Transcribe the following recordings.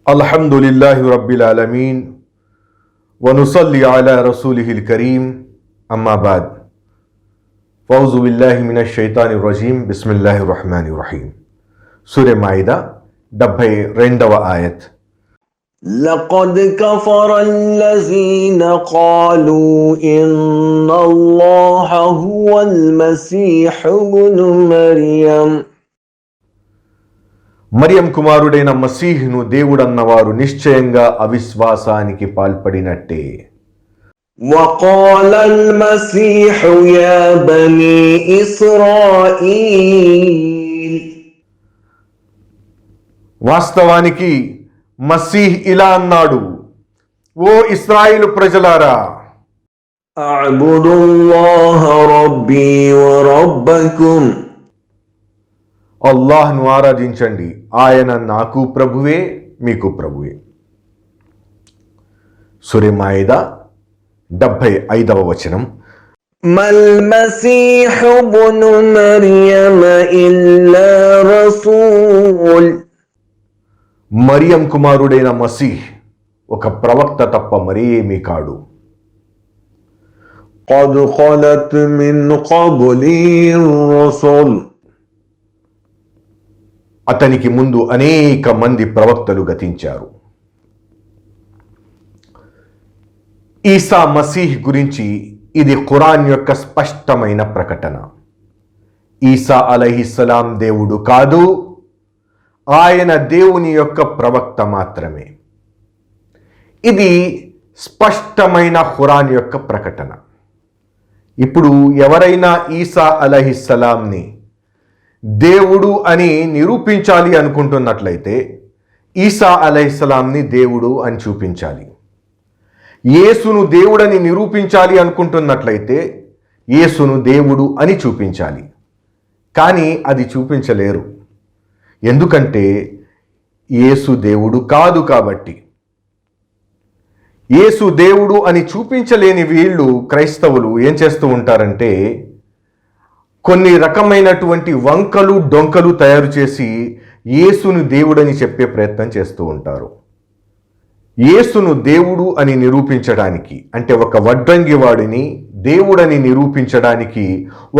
अल्हम्दुलिल्लाहि रब्बिल आलमीन व नुसल्ली अला रसूलिहिल करीम अम्मा बाद फ़ौज़ु बिल्लाहि मिनश शैतानिर रजीम बिस्मिल्लाहिर रहमानिर रहीम सूरह माइदा 72వ ఆయత్ लक़द कफ़रल्लज़ीना क़ालू इन्नल्लाह हुवल मसीहु इब्नु मरियम మరియం కుమారుడైన మసీహ్ను దేవుడన్నవారు నిశ్చయంగా అవిశ్వాసానికి పాల్పడినట్టే. వఖాలల్ మసీహు యా బనీ ఇస్రాయీల్, వాస్తవానికి మసీహ్ ఇలా అన్నాడు, ఓ ఇశ్రాయేలు ప్రజలారా, అఅబుదుల్లాహ రబ్బీ వ రబ్బకుం, అల్లాహ్ను ఆరాధించండి, ఆయన నాకు ప్రభువే మీకు ప్రభువే. సూరా మాయిదా 75వ వచనం. మల్ మసీహు ఇబ్ను మరియమ ఇల్లా రసూల్, మరియం కుమారుడైన మసీహ్ ఒక ప్రవక్త తప్ప మరేమీ కాడు. ఖద్ ఖలత్ మిన్ क़ब्लिర్ రసూల్, అతనికి ముందు అనేక మంది ప్రవక్తలు గతించారు. ఈసా మసీహ్ గురించి ఇది ఖురాన్ యొక్క స్పష్టమైన ప్రకటన. ఈసా అలైహిస్సలాం దేవుడు కాదు, ఆయన దేవుని యొక్క ప్రవక్త మాత్రమే. ఇది స్పష్టమైన ఖురాన్ యొక్క ప్రకటన. ఇప్పుడు ఎవరైనా ఈసా అలైహిస్సలాంని దేవుడు అని నిరూపించాలి అనుకుంటున్నట్లయితే ఈసా అలైహిస్సలాంని దేవుడు అని చూపించాలి. యేసును దేవుడని నిరూపించాలి అనుకుంటున్నట్లయితే యేసును దేవుడు అని చూపించాలి. కానీ అది చూపించలేరు, ఎందుకంటే యేసు దేవుడు కాదు. కాబట్టి యేసు దేవుడు అని చూపించలేని వీళ్ళు క్రైస్తవులు ఏం చేస్తూ ఉంటారంటే కొన్ని రకమైనటువంటి వంకలు డొంకలు తయారు చేసి యేసును దేవుడని చెప్పే ప్రయత్నం చేస్తూ ఉంటారు. యేసును దేవుడు అని నిరూపించడానికి, అంటే ఒక వడ్రంగి వాడిని దేవుడని నిరూపించడానికి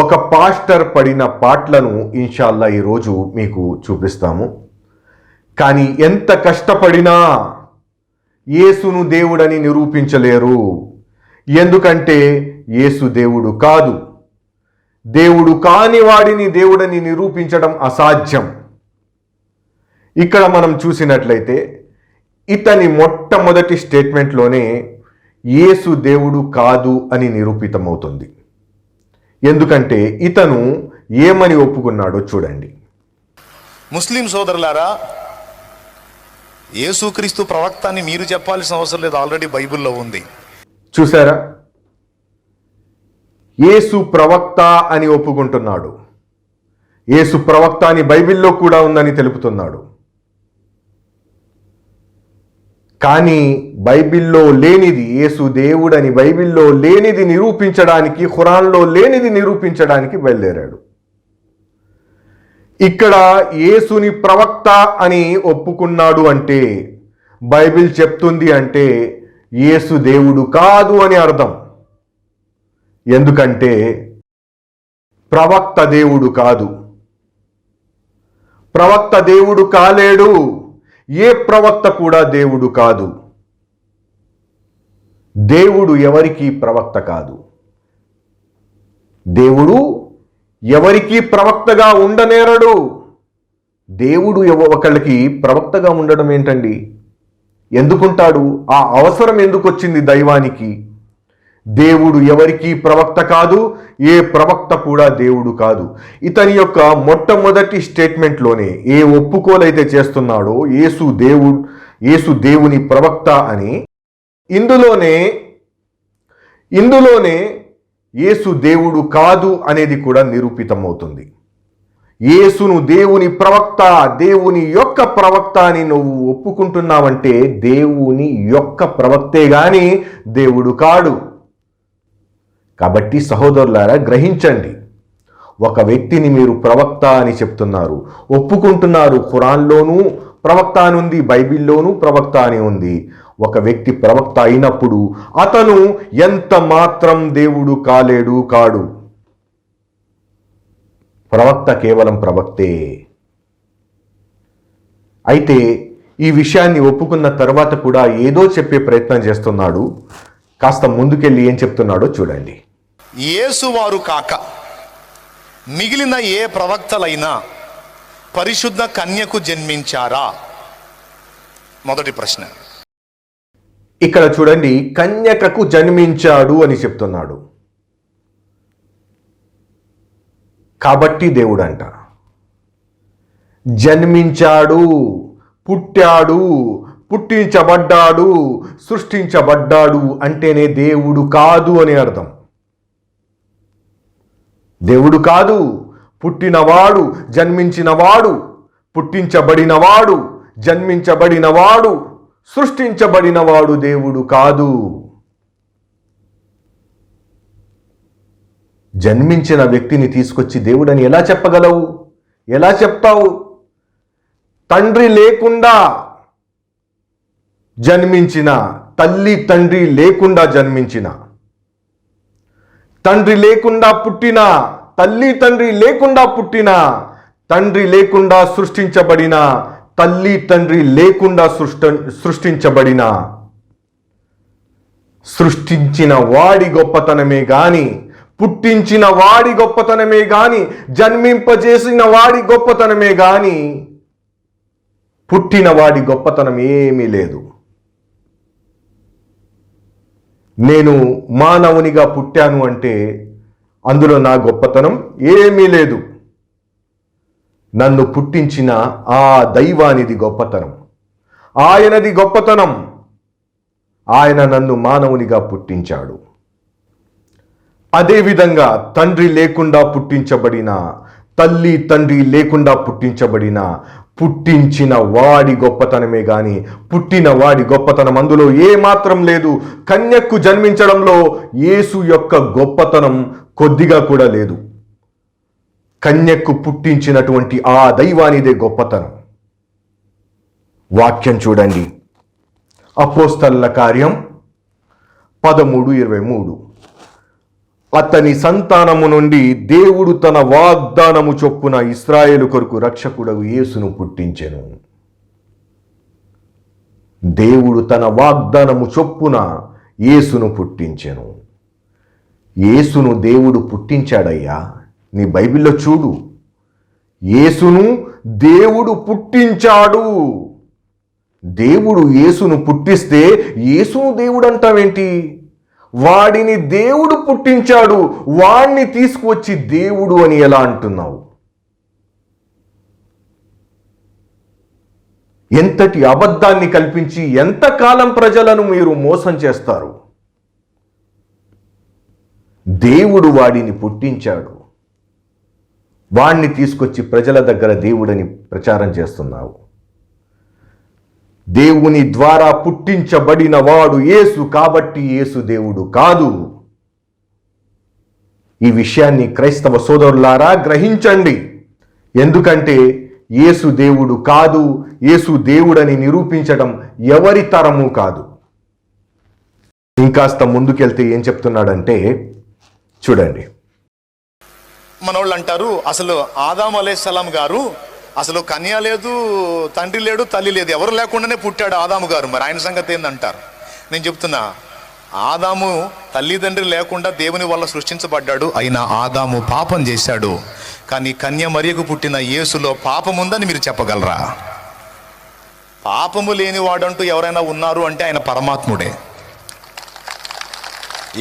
ఒక పాస్టర్ పడిన పాటలను ఇన్షాల్లా ఈరోజు మీకు చూపిస్తాము. కానీ ఎంత కష్టపడినా యేసును దేవుడని నిరూపించలేరు, ఎందుకంటే యేసు దేవుడు కాదు. దేవుడు కాని వాడిని దేవుడని నిరూపించడం అసాధ్యం. ఇక్కడ మనం చూసినట్లయితే ఇతని మొట్టమొదటి స్టేట్మెంట్లోనే యేసు దేవుడు కాదు అని నిరూపితమవుతుంది. ఎందుకంటే ఇతను ఏమని ఒప్పుకున్నాడో చూడండి. ముస్లిం సోదరులారా, యేసుక్రీస్తు ప్రవక్త అని మీరు చెప్పాల్సిన అవసరం లేదు, ఆల్రెడీ బైబిల్లో ఉంది. చూసారా, యేసు ప్రవక్త అని ఒప్పుకుంటున్నాడు. యేసు ప్రవక్త అని బైబిల్లో కూడా ఉందని తెలుపుతున్నాడు. కానీ బైబిల్లో లేనిది, యేసు దేవుడని బైబిల్లో లేనిది నిరూపించడానికి, ఖురాన్లో లేనిది నిరూపించడానికి బయలుదేరాడు. ఇక్కడ యేసుని ప్రవక్త అని ఒప్పుకున్నాడు అంటే బైబిల్ చెప్తుంది అంటే యేసు దేవుడు కాదు అని అర్థం. ఎందుకంటే ప్రవక్త దేవుడు కాదు, ప్రవక్త దేవుడు కాలేడు, ఏ ప్రవక్త కూడా దేవుడు కాదు. దేవుడు ఎవరికీ ప్రవక్త కాదు. దేవుడు ఎవరికీ ప్రవక్తగా ఉండనేరడు. దేవుడు ఒకళ్ళకి ప్రవక్తగా ఉండడం ఏంటండి? ఎందుకుంటాడు? ఆ అవసరం ఎందుకు వచ్చింది దైవానికి? దేవుడు ఎవరికీ ప్రవక్త కాదు, ఏ ప్రవక్త కూడా దేవుడు కాదు. ఇతని యొక్క మొట్టమొదటి స్టేట్మెంట్లోనే ఏ ఒప్పుకోలైతే చేస్తున్నాడో యేసు దేవుని ప్రవక్త అని, ఇందులోనే యేసు దేవుడు కాదు అనేది కూడా నిరూపితమవుతుంది. యేసును దేవుని ప్రవక్త, దేవుని యొక్క ప్రవక్త అని నువ్వు ఒప్పుకుంటున్నావంటే దేవుని యొక్క ప్రవక్తే గాని దేవుడు కాడు. కాబట్టి సహోదరులారా, గ్రహించండి, ఒక వ్యక్తిని మీరు ప్రవక్త అని చెప్తున్నారు, ఒప్పుకుంటున్నారు, ఖురాన్లోనూ ప్రవక్త అని ఉంది, బైబిల్లోనూ ప్రవక్త అని ఉంది. ఒక వ్యక్తి ప్రవక్త అయినప్పుడు అతను ఎంత మాత్రం దేవుడు కాడు. ప్రవక్త కేవలం ప్రవక్తే. అయితే ఈ విషయాన్ని ఒప్పుకున్న తర్వాత కూడా ఏదో చెప్పే ప్రయత్నం చేస్తున్నాడు. కాస్త ముందుకెళ్ళి ఏం చెప్తున్నాడో చూడండి. యేసు వారు కాక మిగిలిన ఏ ప్రవక్తలైనా పరిశుద్ధ కన్యకు జన్మించారా? మొదటి ప్రశ్న. ఇక్కడ చూడండి, కన్యకకు జన్మించాడు అని చెప్తున్నాడు. కాబట్టి దేవుడంట. జన్మించాడు, పుట్టాడు, పుట్టించబడ్డాడు, సృష్టించబడ్డాడు అంటేనే దేవుడు కాదు అని అర్థం. దేవుడు కాదు, పుట్టినవాడు, జన్మించినవాడు, పుట్టించబడినవాడు, జన్మించబడినవాడు, సృష్టించబడినవాడు దేవుడు కాదు. జన్మించిన వ్యక్తిని తీసుకొచ్చి దేవుడని ఎలా చెప్పగలవు? ఎలా చెప్తావు? తండ్రి లేకుండా జన్మించిన, తల్లి తండ్రి లేకుండా జన్మించిన, తండ్రి లేకుండా పుట్టిన, తల్లి తండ్రి లేకుండా పుట్టిన, తండ్రి లేకుండా సృష్టించబడిన, తల్లి తండ్రి లేకుండా సృష్టించబడిన, సృష్టించిన వాడి గొప్పతనమే గాని, పుట్టించిన వాడి గొప్పతనమే గాని, జన్మింపజేసిన వాడి గొప్పతనమే గాని, పుట్టిన వాడి గొప్పతనం ఏమీ లేదు. నేను మానవునిగా పుట్టాను అంటే అందులో నా గొప్పతనం ఏమీ లేదు. నన్ను పుట్టించిన ఆ దైవానిది గొప్పతనం, ఆయనది గొప్పతనం. ఆయన నన్ను మానవునిగా పుట్టించాడు. అదేవిధంగా తండ్రి లేకుండా పుట్టించబడిన, తల్లి తండ్రి లేకుండా పుట్టించబడిన, పుట్టించిన వాడి గొప్పతనమే గాని పుట్టిన వాడి గొప్పతనం అందులో ఏమాత్రం లేదు. కన్యకు జన్మించడంలో యేసు యొక్క గొప్పతనం కొద్దిగా కూడా లేదు. కన్యకు పుట్టించినటువంటి ఆ దైవానిదే గొప్పతనం. వాక్యం చూడండి, అపోస్తలుల కార్యం 13:23. అతని సంతానము నుండి దేవుడు తన వాగ్దానము చొప్పున ఇశ్రాయేలు కొరకు రక్షకుడగు యేసును పుట్టించెను. దేవుడు తన వాగ్దానము చొప్పున యేసును పుట్టించెను. యేసును దేవుడు పుట్టించాడయ్యా. నీ బైబిల్లో చూడు, యేసును దేవుడు పుట్టించాడు. దేవుడు యేసును పుట్టిస్తే యేసును దేవుడు అంటావేంటి? వాడిని దేవుడు పుట్టించాడు, వాణ్ణి తీసుకువచ్చి దేవుడు అని ఎలా అంటున్నావు? ఎంతటి అబద్ధాన్ని కల్పించి ఎంతకాలం ప్రజలను మీరు మోసం చేస్తారు? దేవుడు వాడిని పుట్టించాడు, వాణ్ణి తీసుకొచ్చి ప్రజల దగ్గర దేవుడని ప్రచారం చేస్తున్నావు. దేవుని ద్వారా పుట్టించబడిన వాడు యేసు, కాబట్టి యేసు దేవుడు కాదు. ఈ విషయాన్ని క్రైస్తవ సోదరులారా గ్రహించండి. ఎందుకంటే యేసు దేవుడు కాదు, యేసు దేవుడని నిరూపించడం ఎవరి తరము కాదు. ఇంకాస్త ముందుకెళ్తే ఏం చెప్తున్నాడంటే చూడండి, మనోళ్ళు అంటారు అసలు ఆదాము అలైహిస్సలాం గారు అసలు కన్య లేదు, తండ్రి లేడు, తల్లి లేదు, ఎవరు లేకుండానే పుట్టాడు ఆదాము గారు. మరి ఆయన సంగతి ఏందంటారు? నేను చెప్తున్నా, ఆదాము తల్లిదండ్రి లేకుండా దేవుని వల్ల సృష్టించబడ్డాడు. అయినా ఆదాము పాపం చేశాడు. కానీ కన్య మరియకు పుట్టిన యేసులో పాపం ఉందని మీరు చెప్పగలరా? పాపము లేనివాడంటూ ఎవరైనా ఉన్నారు అంటే ఆయన పరమాత్ముడే.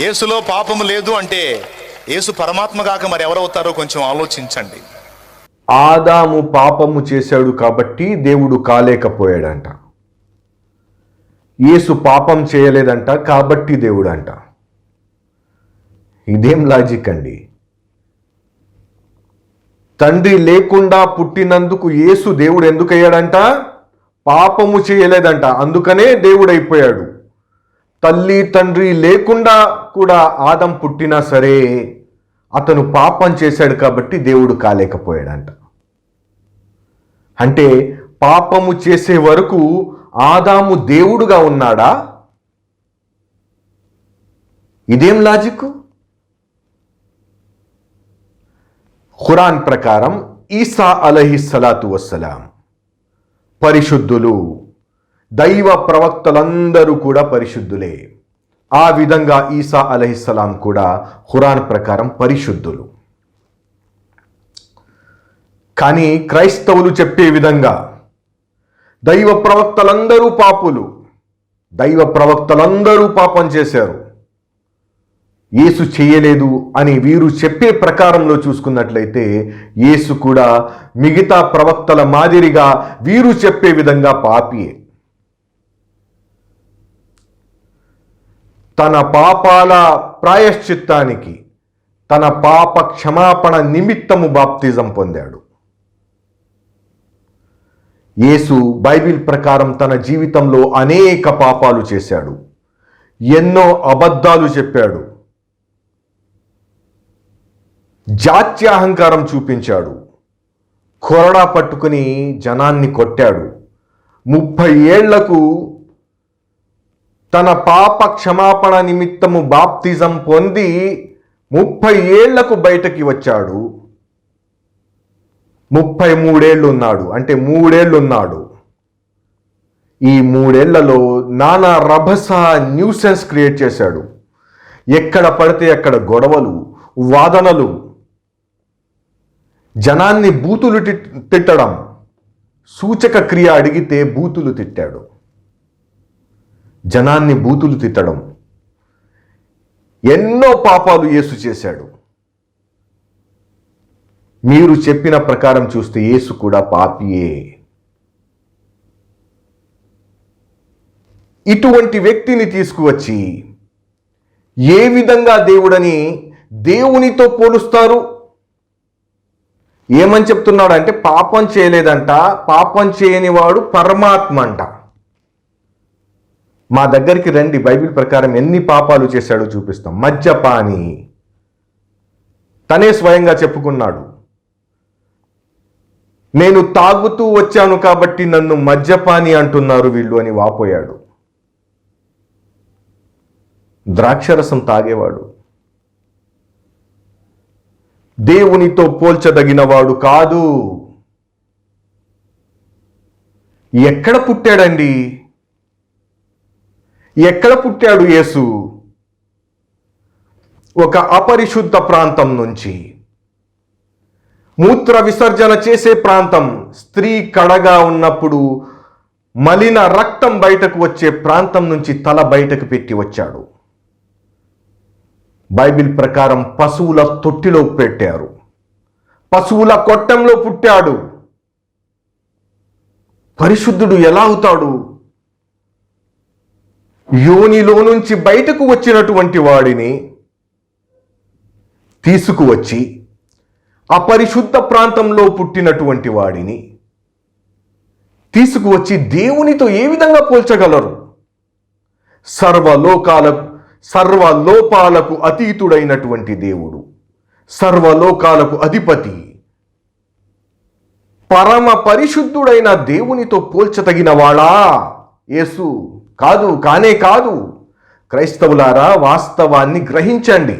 యేసులో పాపము లేదు అంటే యేసు పరమాత్మ కాక మరి ఎవరవుతారో కొంచెం ఆలోచించండి. ఆదాము పాపము చేశాడు కాబట్టి దేవుడు కాలేకపోయాడంట. యేసు పాపం చేయలేదంట కాబట్టి దేవుడు అంట. ఇదేం లాజిక్ అండి? తండ్రి లేకుండా పుట్టినందుకు యేసు దేవుడు ఎందుకయ్యాడంట? పాపము చేయలేదంట, అందుకనే దేవుడైపోయాడు. తల్లి తండ్రి లేకుండా కూడా ఆదం పుట్టినా సరే అతను పాపం చేశాడు కాబట్టి దేవుడు కాలేకపోయాడంట. అంటే పాపము చేసే వరకు ఆదాము దేవుడుగా ఉన్నాడా? ఇదేం లాజిక్? ఖురాన్ ప్రకారం ఈసా అలైహిస్సలాతు వస్సలాం పరిశుద్ధులు, దైవ ప్రవక్తలందరూ కూడా పరిశుద్ధులే. ఆ విధంగా ఈసా అలైహిస్సలాం కూడా ఖురాన్ ప్రకారం పరిశుద్ధులు. కానీ క్రైస్తవులు చెప్పే విధంగా దైవ ప్రవక్తలందరూ పాపులు, దైవ ప్రవక్తలందరూ పాపం చేశారు, యేసు చేయలేదు అని వీరు చెప్పే ప్రకారంలో చూసుకున్నట్లయితే యేసు కూడా మిగతా ప్రవక్తల మాదిరిగా వీరు చెప్పే విధంగా పాపియే. తన పాపాల ప్రాయశ్చిత్తానికి, తన పాప క్షమాపణ నిమిత్తము బాప్తిజం పొందాడు. యేసు బైబిల్ ప్రకారం తన జీవితంలో అనేక పాపాలు చేశాడు, ఎన్నో అబద్ధాలు చెప్పాడు, జాత్యాహంకారం చూపించాడు, కొరడా పట్టుకుని జనాన్ని కొట్టాడు. 30 ఏళ్లకు తన పాప క్షమాపణ నిమిత్తము బాప్తిజం పొంది 30 ఏళ్లకు బయటకి వచ్చాడు. 33 ఏళ్ళు ఉన్నాడు, అంటే 3 ఏళ్ళు ఉన్నాడు. ఈ 3 ఏళ్లలో నానా రభస న్యూసెన్స్ క్రియేట్ చేశాడు. ఎక్కడ పడితే అక్కడ గొడవలు, వాదనలు, జనాన్ని బూతులు తిట్టడం, సూచక క్రియ అడిగితే బూతులు తిట్టాడు. జనాన్ని బూతులు తిట్టడం, ఎన్నో పాపాలు యేసు చేశాడు. మీరు చెప్పిన ప్రకారం చూస్తే యేసు కూడా పాపియే. ఇటువంటి వ్యక్తిని తీసుకువచ్చి ఏ విధంగా దేవుడని దేవునితో పోలుస్తారు? ఏమని చెప్తున్నాడు అంటే పాపం చేయలేదంట, పాపం చేయని వాడు పరమాత్మ అంట. మా దగ్గరికి రండి, బైబిల్ ప్రకారం ఎన్ని పాపాలు చేశాడో చూపిస్తాం. మద్యపాని, తనే స్వయంగా చెప్పుకున్నాడు, నేను తాగుతూ వచ్చాను కాబట్టి నన్ను మద్యపాని అంటున్నారు వీళ్ళు అని వాపోయాడు. ద్రాక్షరసం తాగేవాడు, దేవునితో పోల్చదగినవాడు కాదు. ఎక్కడ పుట్టాడండి? ఎక్కడ పుట్టాడు యేసు? ఒక అపరిశుద్ధ ప్రాంతం నుంచి, మూత్ర విసర్జన చేసే ప్రాంతం, స్త్రీ కడగా ఉన్నప్పుడు మలిన రక్తం బయటకు వచ్చే ప్రాంతం నుంచి తల బయటకు పెట్టి వచ్చాడు. బైబిల్ ప్రకారం పశువుల తొట్టిలో పెట్టారు, పశువుల కొట్టంలో పుట్టాడు. పరిశుద్ధుడు ఎలా అవుతాడు? యోనిలో నుంచి బయటకు వచ్చినటువంటి వాడిని తీసుకువచ్చి అపరిశుద్ధ ప్రాంతంలో పుట్టినటువంటి వాడిని తీసుకువచ్చి దేవునితో ఏ విధంగా పోల్చగలరు? సర్వలోపాలకు అతీతుడైనటువంటి దేవుడు, సర్వలోకాలకు అధిపతి, పరమ పరిశుద్ధుడైన దేవునితో పోల్చదగిన వాడా యేసు? కాదు, కానే కాదు. క్రైస్తవులారా, వాస్తవాన్ని గ్రహించండి.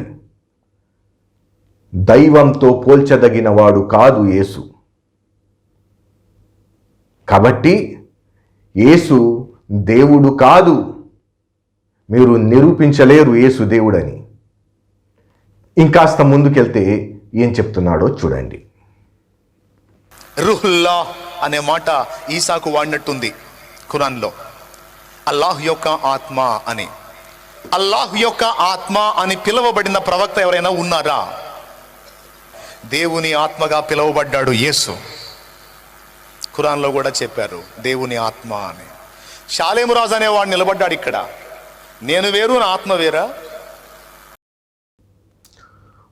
దైవంతో పోల్చదగిన వాడు కాదు యేసు. కాబట్టి యేసు దేవుడు కాదు. మీరు నిరూపించలేరు యేసు దేవుడని. ఇంకాస్త ముందుకెళ్తే ఏం చెప్తున్నాడో చూడండి. రుహుల్లా అనే మాట ఈసాకు వాడినట్టుంది ఖురాన్లో. అల్లాహ్ యొక్క ఆత్మ అని, అల్లాహ్ యొక్క ఆత్మ అని పిలువబడిన ప్రవక్త ఎవరైనా ఉన్నారా? దేవుని ఆత్మగా పిలువబడ్డాడు యేసు. ఖురాన్లో కూడా చెప్పారు దేవుని ఆత్మ అని. షాలేము రాజు అనేవాడు నిలబడ్డాడు ఇక్కడ. నేను వేరు, నా ఆత్మ వేరా?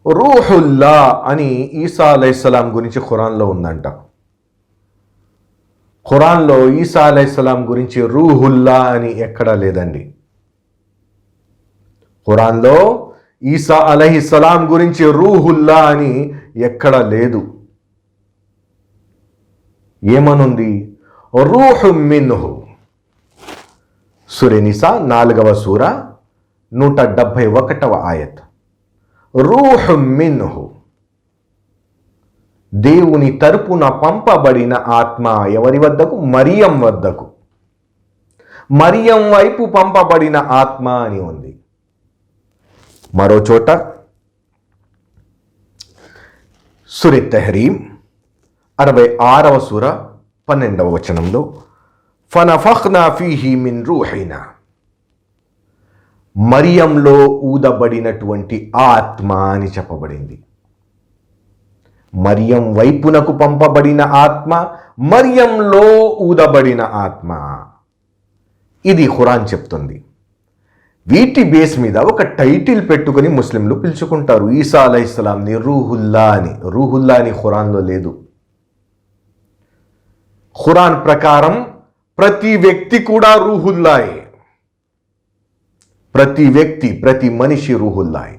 రూహుల్లా అని ఈసా అలైహిస్సలాం గురించి ఖురాన్లో ఉందంట. ఖురాన్లో ఈసా అలైహిస్సలాం గురించి రూహుల్లా అని ఎక్కడా లేదండి. ఖురాన్లో ఈసా అలైహిస్సలాం గురించి రూహుల్లా అని ఎక్కడా లేదు. ఏమనుంది? రూహు మిన్హు. సూరే నిసా 4వ సూర 171వ ఆయత్. రూహు మిన్హు, దేవుని తరపున పంపబడిన ఆత్మ. ఎవరి వద్దకు? మరియం వద్దకు. మరియం వైపు పంపబడిన ఆత్మ అని ఉంది. మరో చోట సూరే తహరీమ్ 66వ సూర 12వ వచనంలో ఫనఫఖ్నా ఫీహి మిన్ రూహినా, మరియంలో ఊదబడినటువంటి ఆత్మ అని చెప్పబడింది. మరియం వైపునకు పంపబడిన ఆత్మ, మరియంలో ఊదబడిన ఆత్మ. ఇది ఖురాన్ చెప్తుంది. వీటి బేస్ మీద ఒక టైటిల్ పెట్టుకొని ముస్లింలు పిలుచుకుంటారు ఈసా అలైహిస్సలాంని రూహుల్లా అని. రూహుల్లా అని ఖురాన్లో లేదు. ఖురాన్ ప్రకారం ప్రతి వ్యక్తి కూడా రూహుల్లాయే. ప్రతి వ్యక్తి, ప్రతి మనిషి రూహుల్లాయే.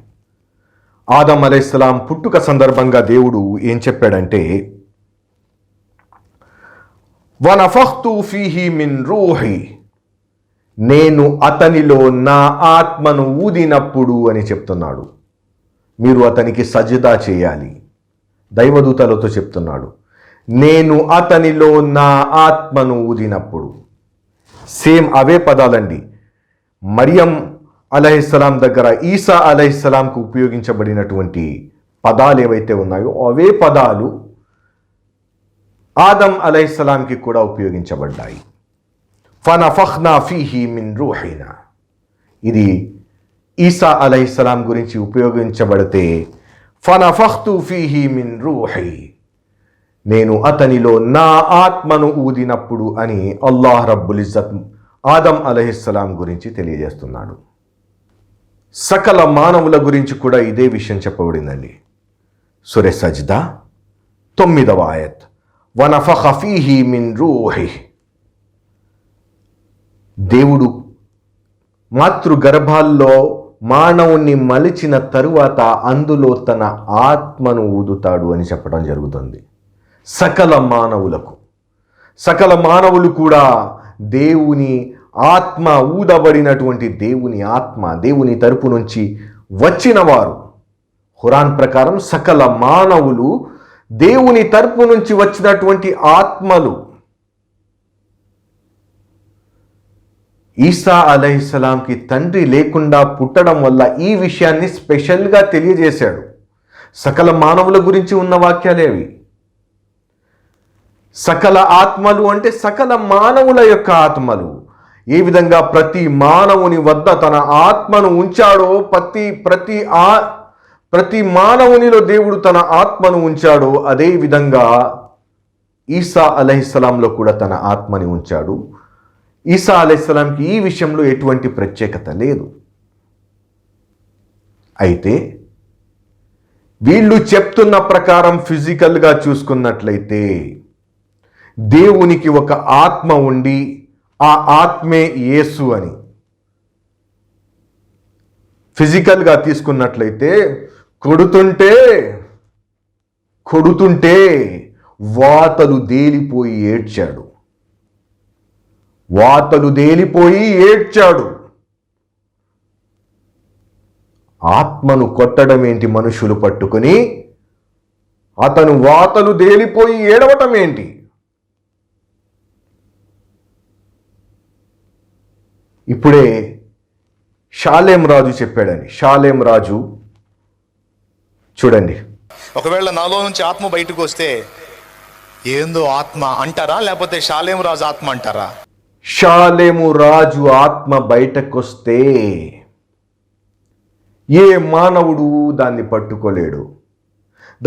ఆదం అలైహిస్సలాం పుట్టుక సందర్భంగా దేవుడు ఏం చెప్పాడంటే, వనఫఖ్తు ఫీహి మిన్ రూహి, నేను అతనిలో నా ఆత్మను ఊదినప్పుడు అని చెప్తున్నాడు. మీరు అతనికి సజదా చేయాలి. దైవదూతలతో చెప్తున్నాడు, నేను అతనిలో నా ఆత్మను ఊదినప్పుడు. సేమ్ అవే పదాలండి. మరియం అలైహిస్సలాం దగ్గర ఈసా అలైహిస్సలాంకు ఉపయోగించబడినటువంటి పదాలు ఏవైతే ఉన్నాయో అవే పదాలు ఆదం అలైహిస్సలాంకి కూడా ఉపయోగించబడ్డాయి. ఫనఫఖ్నా ఫీహి మిన్ రూహినా, ఇది ఈసా అలైహిస్సలాం గురించి ఉపయోగించబడితే ఫనఫఖ్తు ఫీహి మిన్ రూహి, నేను అతనిలో నా ఆత్మను ఊదినప్పుడు అని అల్లాహ్ రబ్బుల్ ఇజ్జత్ ఆదం అలైహిస్సలాం గురించి తెలియజేస్తున్నాడు. సకల మానవుల గురించి కూడా ఇదే విషయం చెప్పబడిందండి. సూరే సజ్దా 9వ ఆయత్, వనఫఖ ఫీహి మిన్ రూహి, దేవుడు మాతృగర్భాల్లో మానవుణ్ణి మలిచిన తరువాత అందులో తన ఆత్మను ఊదుతాడు అని చెప్పడం జరుగుతుంది. సకల మానవులు కూడా దేవుని ఆత్మ ఊదబడినటువంటి దేవుని ఆత్మ, దేవుని తరపు నుంచి వచ్చిన వారు. ఖురాన్ ప్రకారం సకల మానవులు దేవుని తరపు నుంచి వచ్చినటువంటి ఆత్మలు. ఈసా అలైహిస్సలాంకి తండ్రి లేకుండా పుట్టడం వల్ల ఈ విషయాన్ని స్పెషల్గా తెలియజేశాడు. సకల మానవుల గురించి ఉన్న వాక్యాలేవి. సకల ఆత్మలు అంటే సకల మానవుల యొక్క ఆత్మలు. ఏ విధంగా ప్రతి మానవుని వద్ద తన ఆత్మను ఉంచాడో, ప్రతి మానవునిలో దేవుడు తన ఆత్మను ఉంచాడో, అదే విధంగా ఈసా అలైహిస్సలాంలో కూడా తన ఆత్మని ఉంచాడు. ఈసా అలైహిస్సలాంకి ఈ విషయంలో ఎటువంటి ప్రత్యేకత లేదు. అయితే వీళ్ళు చెప్తున్న ప్రకారం ఫిజికల్గా చూసుకున్నట్లయితే దేవునికి ఒక ఆత్మ ఉండి ఆ ఆత్మే యేసు అని. ఫిజికల్గా తీసుకున్నట్లయితే కొడుతుంటే వాతలు దేలిపోయి ఏడ్చాడు. ఆత్మను కొట్టడం ఏంటి మనుషులు పట్టుకొని? అతను వాతలు దేలిపోయి ఏడవటం ఏంటి? ఇప్పుడే షాలేం రాజు చెప్పాడని. షాలేం రాజు చూడండి, ఒకవేళ నాలో నుంచి ఆత్మ బయటకు వస్తే ఏందో ఆత్మ అంటారా, లేకపోతే షాలేం రాజు ఆత్మ అంటారా? షాలేము రాజు ఆత్మ బయటకొస్తే ఏ మానవుడు దాన్ని పట్టుకోలేడు,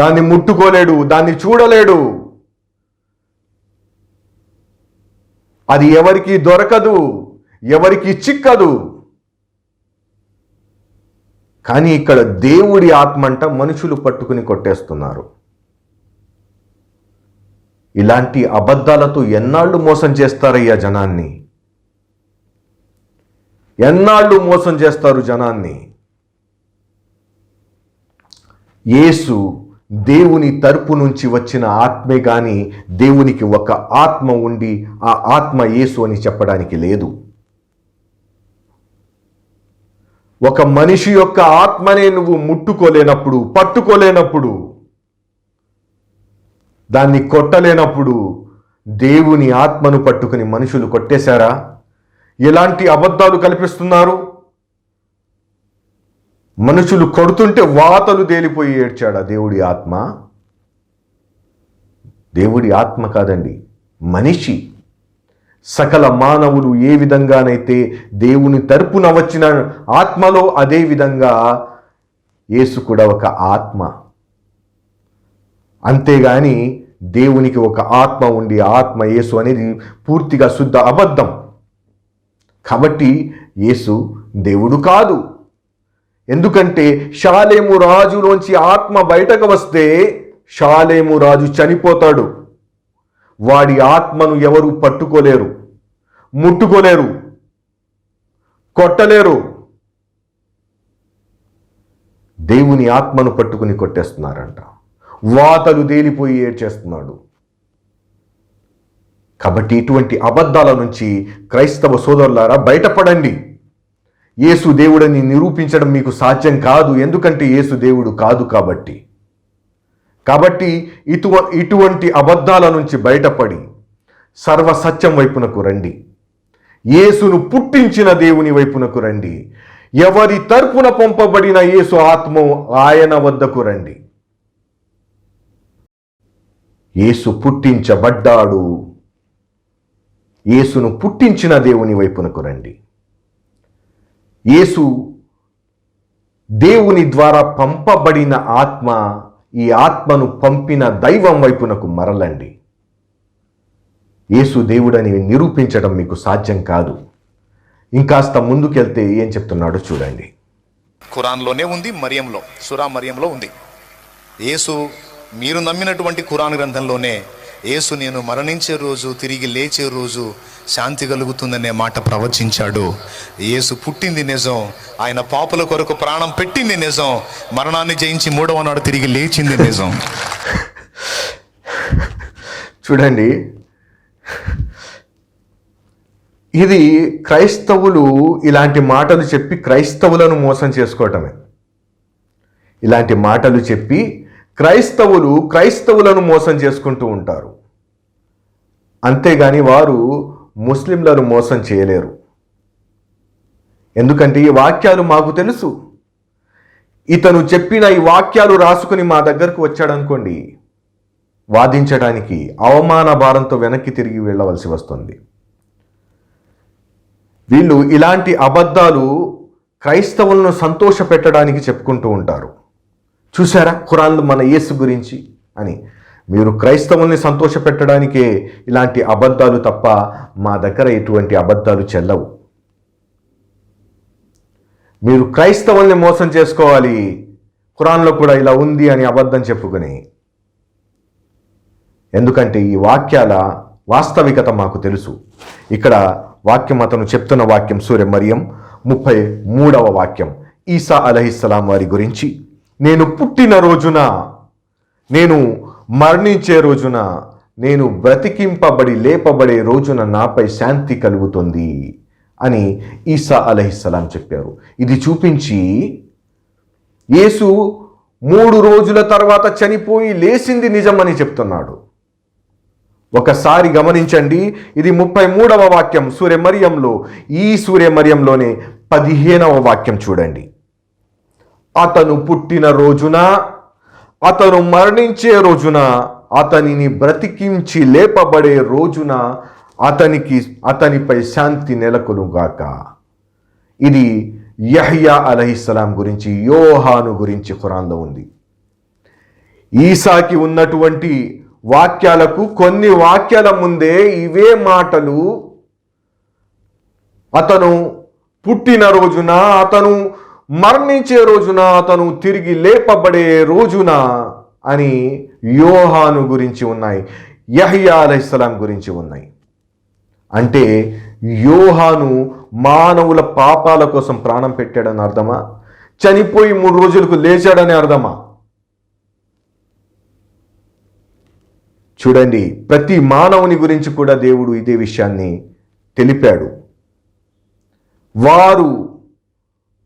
దాన్ని ముట్టుకోలేడు, దాన్ని చూడలేడు. అది ఎవరికి దొరకదు, ఎవరికి చిక్కదు. కానీ ఇక్కడ దేవుడి ఆత్మ అంట మనుషులు పట్టుకుని కొట్టేస్తున్నారు. ఇలాంటి అబద్ధాలతో ఎన్నాళ్ళు మోసం చేస్తారయ్యా జనాన్ని? ఎన్నాళ్ళు మోసం చేస్తారు జనాన్ని? యేసు దేవుని తరపు నుంచి వచ్చిన ఆత్మే కానీ దేవునికి ఒక ఆత్మ ఉండి ఆ ఆత్మ యేసు అని చెప్పడానికి లేదు. ఒక మనిషి యొక్క ఆత్మనే నువ్వు ముట్టుకోలేనప్పుడు, పట్టుకోలేనప్పుడు, దాన్ని కొట్టలేనప్పుడు దేవుని ఆత్మను పట్టుకుని మనుషులు కొట్టేశారా? ఎలాంటి అబద్ధాలు కల్పిస్తున్నారు? మనుషులు కొడుతుంటే వాతలు తేలిపోయి ఏడ్చాడా దేవుడి ఆత్మ? దేవుడి ఆత్మ కాదండి, మనిషి. సకల మానవులు ఏ విధంగానైతే దేవుని తరపున వచ్చిన ఆత్మలో అదే విధంగా యేసు కూడా ఒక ఆత్మ. అంతేగాని దేవునికి ఒక ఆత్మ ఉండి ఆత్మ యేసు అనేది పూర్తిగా శుద్ధ అబద్ధం. కాబట్టి యేసు దేవుడు కాదు. ఎందుకంటే షాలేము రాజులోంచి ఆత్మ బయటకు వస్తే షాలేము రాజు చనిపోతాడు. వాడి ఆత్మను ఎవరు పట్టుకోలేరు, ముట్టుకోలేరు, కొట్టలేరు. దేవుని ఆత్మను పట్టుకుని కొట్టేస్తున్నారంట. వాతలు తేలిపోయి ఏడ్చేస్తున్నాడు. కాబట్టి ఇటువంటి అబద్ధాల నుంచి క్రైస్తవ సోదరులారా బయటపడండి. యేసు దేవుడని నిరూపించడం మీకు సాధ్యం కాదు, ఎందుకంటే యేసు దేవుడు కాదు. కాబట్టి ఇటువంటి అబద్ధాల నుంచి బయటపడి సర్వసత్యం వైపునకు రండి. యేసును పుట్టించిన దేవుని వైపునకు రండి. ఎవరి తరపున పంపబడిన యేసు ఆత్మ ఆయన వద్దకు రండి. యేసు పుట్టించబడ్డాడు. యేసును పుట్టించిన దేవుని వైపునకు రండి. యేసు దేవుని ద్వారా పంపబడిన ఆత్మ. ఈ ఆత్మను పంపిన దైవం వైపునకు మరలండి. యేసు దేవుడని నిరూపించడం మీకు సాధ్యం కాదు. ఇంకాస్త ముందుకెళ్తే ఏం చెప్తున్నాడో చూడండి. ఖురాన్లోనే ఉంది, మరియంలో, సూరా మరియంలో ఉంది. యేసు మీరు నమ్మినటువంటి ఖురాన్ గ్రంథంలోనే యేసు నేను మరణించే రోజు, తిరిగి లేచే రోజు శాంతి కలుగుతుందనే మాట ప్రవచించాడు. యేసు పుట్టింది నిజం, ఆయన పాపుల కొరకు ప్రాణం పెట్టింది నిజం, మరణాన్ని జయించి 3వ నాడు తిరిగి లేచింది నిజం. చూడండి, ఇది క్రైస్తవులు ఇలాంటి మాటలు చెప్పి క్రైస్తవులను మోసం చేసుకోవటమే. ఇలాంటి మాటలు చెప్పి క్రైస్తవులను మోసం చేసుకుంటూ ఉంటారు. అంతేగాని వారు ముస్లింలను మోసం చేయలేరు. ఎందుకంటే ఈ వాక్యాలు మాకు తెలుసు. ఇతను చెప్పిన ఈ వాక్యాలు రాసుకుని మా దగ్గరకు వచ్చాడనుకోండి, వాదించడానికి అవమాన భారంతో వెనక్కి తిరిగి వెళ్ళవలసి వస్తుంది. వీళ్ళు ఇలాంటి అబద్ధాలు క్రైస్తవులను సంతోష పెట్టడానికి చెప్పుకుంటూ ఉంటారు. చూసారా ఖురాన్లో మన యేసు గురించి అని. మీరు క్రైస్తవుల్ని సంతోష పెట్టడానికే ఇలాంటి అబద్ధాలు తప్ప మా దగ్గర ఎటువంటి అబద్ధాలు చెల్లవు. మీరు క్రైస్తవుల్ని మోసం చేసుకోవాలి, ఖురాన్లో కూడా ఇలా ఉంది అని అబద్ధం చెప్పుకుని. ఎందుకంటే ఈ వాక్యాల వాస్తవికత మాకు తెలుసు. ఇక్కడ వాక్యం అతను చెప్తున్న వాక్యం సూర మరియం 33వ వాక్యం, ఈసా అలైహిస్సలాం వారి గురించి. నేను పుట్టిన రోజున, నేను మరణించే రోజున, నేను బ్రతికింపబడి లేపబడే రోజున నాపై శాంతి కలుగుతుంది అని ఈసా అలైహిస్సలాం చెప్పారు. ఇది చూపించి యేసు 3 రోజుల తర్వాత చనిపోయి లేచింది నిజమని చెప్తున్నాడు. ఒకసారి గమనించండి, ఇది 33వ వాక్యం సూర మరియంలో. ఈ సూర మరియంలోనే 15వ వాక్యం చూడండి. అతను పుట్టిన రోజున, అతను మరణించే రోజున, అతనిని బ్రతికించి లేపబడే రోజున అతనిపై శాంతి నెలకొనుగాక. ఇది యహ్యా అలైహిస్సలాం గురించి, యోహాను గురించి ఖురాన్లో ఉంది. ఈసాకి ఉన్నటువంటి వాక్యాలకు కొన్ని వాక్యాల ముందే ఇవే మాటలు, అతను పుట్టిన రోజున, అతను మరణించే రోజున, అతను తిరిగి లేపబడే రోజున అని యోహాను గురించి ఉన్నాయి, యహ్యా అలైహిస్సలాం గురించి ఉన్నాయి. అంటే యోహాను మానవుల పాపాల కోసం ప్రాణం పెట్టాడని అర్థమా? చనిపోయి 3 రోజులకు లేచాడని అర్థమా? చూడండి, ప్రతి మానవుని గురించి కూడా దేవుడు ఇదే విషయాన్ని తెలిపాడు. వారు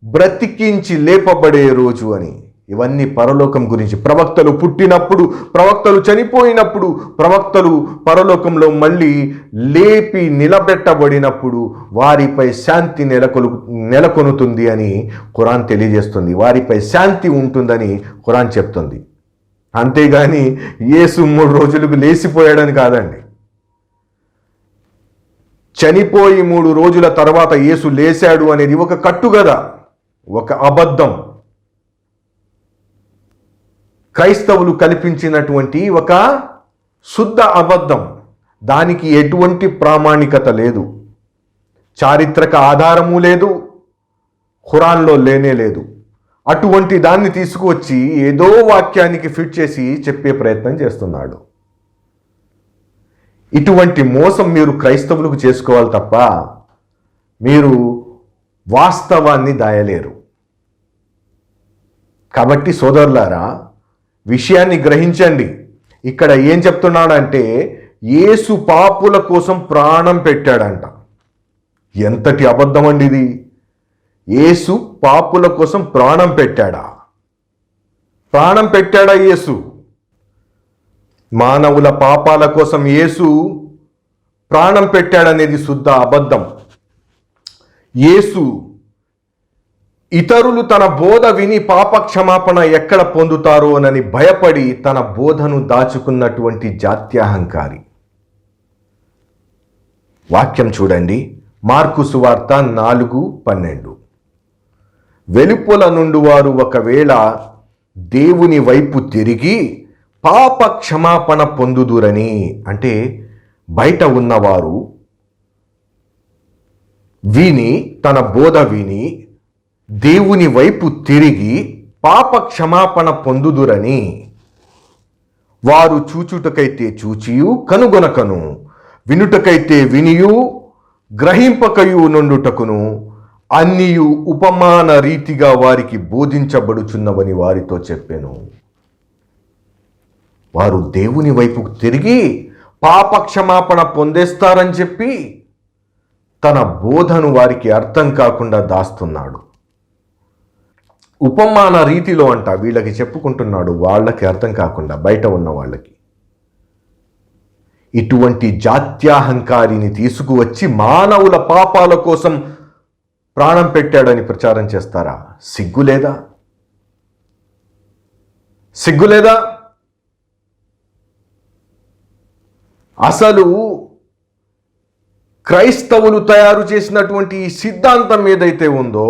బ్రతికించి లేపబడే రోజు అని. ఇవన్నీ పరలోకం గురించి. ప్రవక్తలు పుట్టినప్పుడు, ప్రవక్తలు చనిపోయినప్పుడు, ప్రవక్తలు పరలోకంలో మళ్ళీ లేపి నిలబెట్టబడినప్పుడు వారిపై శాంతి నెలకొనుతుంది అని ఖురాన్ తెలియజేస్తుంది. వారిపై శాంతి ఉంటుందని ఖురాన్ చెప్తుంది. అంతేగాని యేసు 3 రోజులకు లేచిపోయాడని కాదండి. చనిపోయి 3 రోజుల తర్వాత యేసు లేచాడు అనేది ఒక కట్టుగద, ఒక అబద్ధం. క్రైస్తవులు కల్పించినటువంటి ఒక శుద్ధ అబద్ధం. దానికి ఎటువంటి ప్రామాణికత లేదు, చారిత్రక ఆధారము లేదు, ఖురాన్లో లేనే లేదు. అటువంటి దాన్ని తీసుకువచ్చి ఏదో వాక్యానికి ఫిట్ చేసి చెప్పే ప్రయత్నం చేస్తున్నాడు. ఇటువంటి మోసం మీరు క్రైస్తవులకు చేసుకోవాలి తప్ప మీరు వాస్తవాన్ని దాయలేరు. కాబట్టి సోదరులారా, విషయాన్ని గ్రహించండి. ఇక్కడ ఏం చెప్తున్నాడంటే యేసు పాపుల కోసం ప్రాణం పెట్టాడంట. ఎంతటి అబద్ధం అండి ఇది! యేసు పాపుల కోసం ప్రాణం పెట్టాడా? ప్రాణం పెట్టాడా యేసు? మానవుల పాపాల కోసం యేసు ప్రాణం పెట్టాడనేది శుద్ధ అబద్ధం. యేసు ఇతరులు తన బోధ విని పాప క్షమాపణ ఎక్కడ పొందుతారోనని భయపడి తన బోధను దాచుకున్నటువంటి జాత్యాహంకారి. వాక్యం చూడండి, మార్కు సువార్త 4:12. వెలుపల నుండి వారు ఒకవేళ దేవుని వైపు తిరిగి పాప క్షమాపణ పొందుదురని, అంటే బయట ఉన్నవారు విని, తన బోధ విని దేవుని వైపు తిరిగి పాప క్షమాపణ పొందుదురని, వారు చూచుటకైతే చూచియు కనుగొనకను, వినుటకైతే వినియు గ్రహింపకయు నుండుటకును అన్నియు ఉపమాన రీతిగా వారికి బోధించబడుచున్నవని వారితో చెప్పాను. వారు దేవుని వైపుకు తిరిగి పాప క్షమాపణ పొందేస్తారని చెప్పి తన బోధను వారికి అర్థం కాకుండా దాస్తున్నాడు. ఉపమాన రీతిలో అంట వీళ్ళకి చెప్పుకుంటున్నాడు, వాళ్ళకి అర్థం కాకుండా బయట ఉన్న వాళ్ళకి. ఇటువంటి జాత్యాహంకారిని తీసుకువచ్చి మానవుల పాపాల కోసం ప్రాణం పెట్టాడని ప్రచారం చేస్తారా? సిగ్గులేదా? సిగ్గులేదా? అసలు క్రైస్తవులు తయారు చేసినటువంటి ఈ సిద్ధాంతం ఏదైతే ఉందో,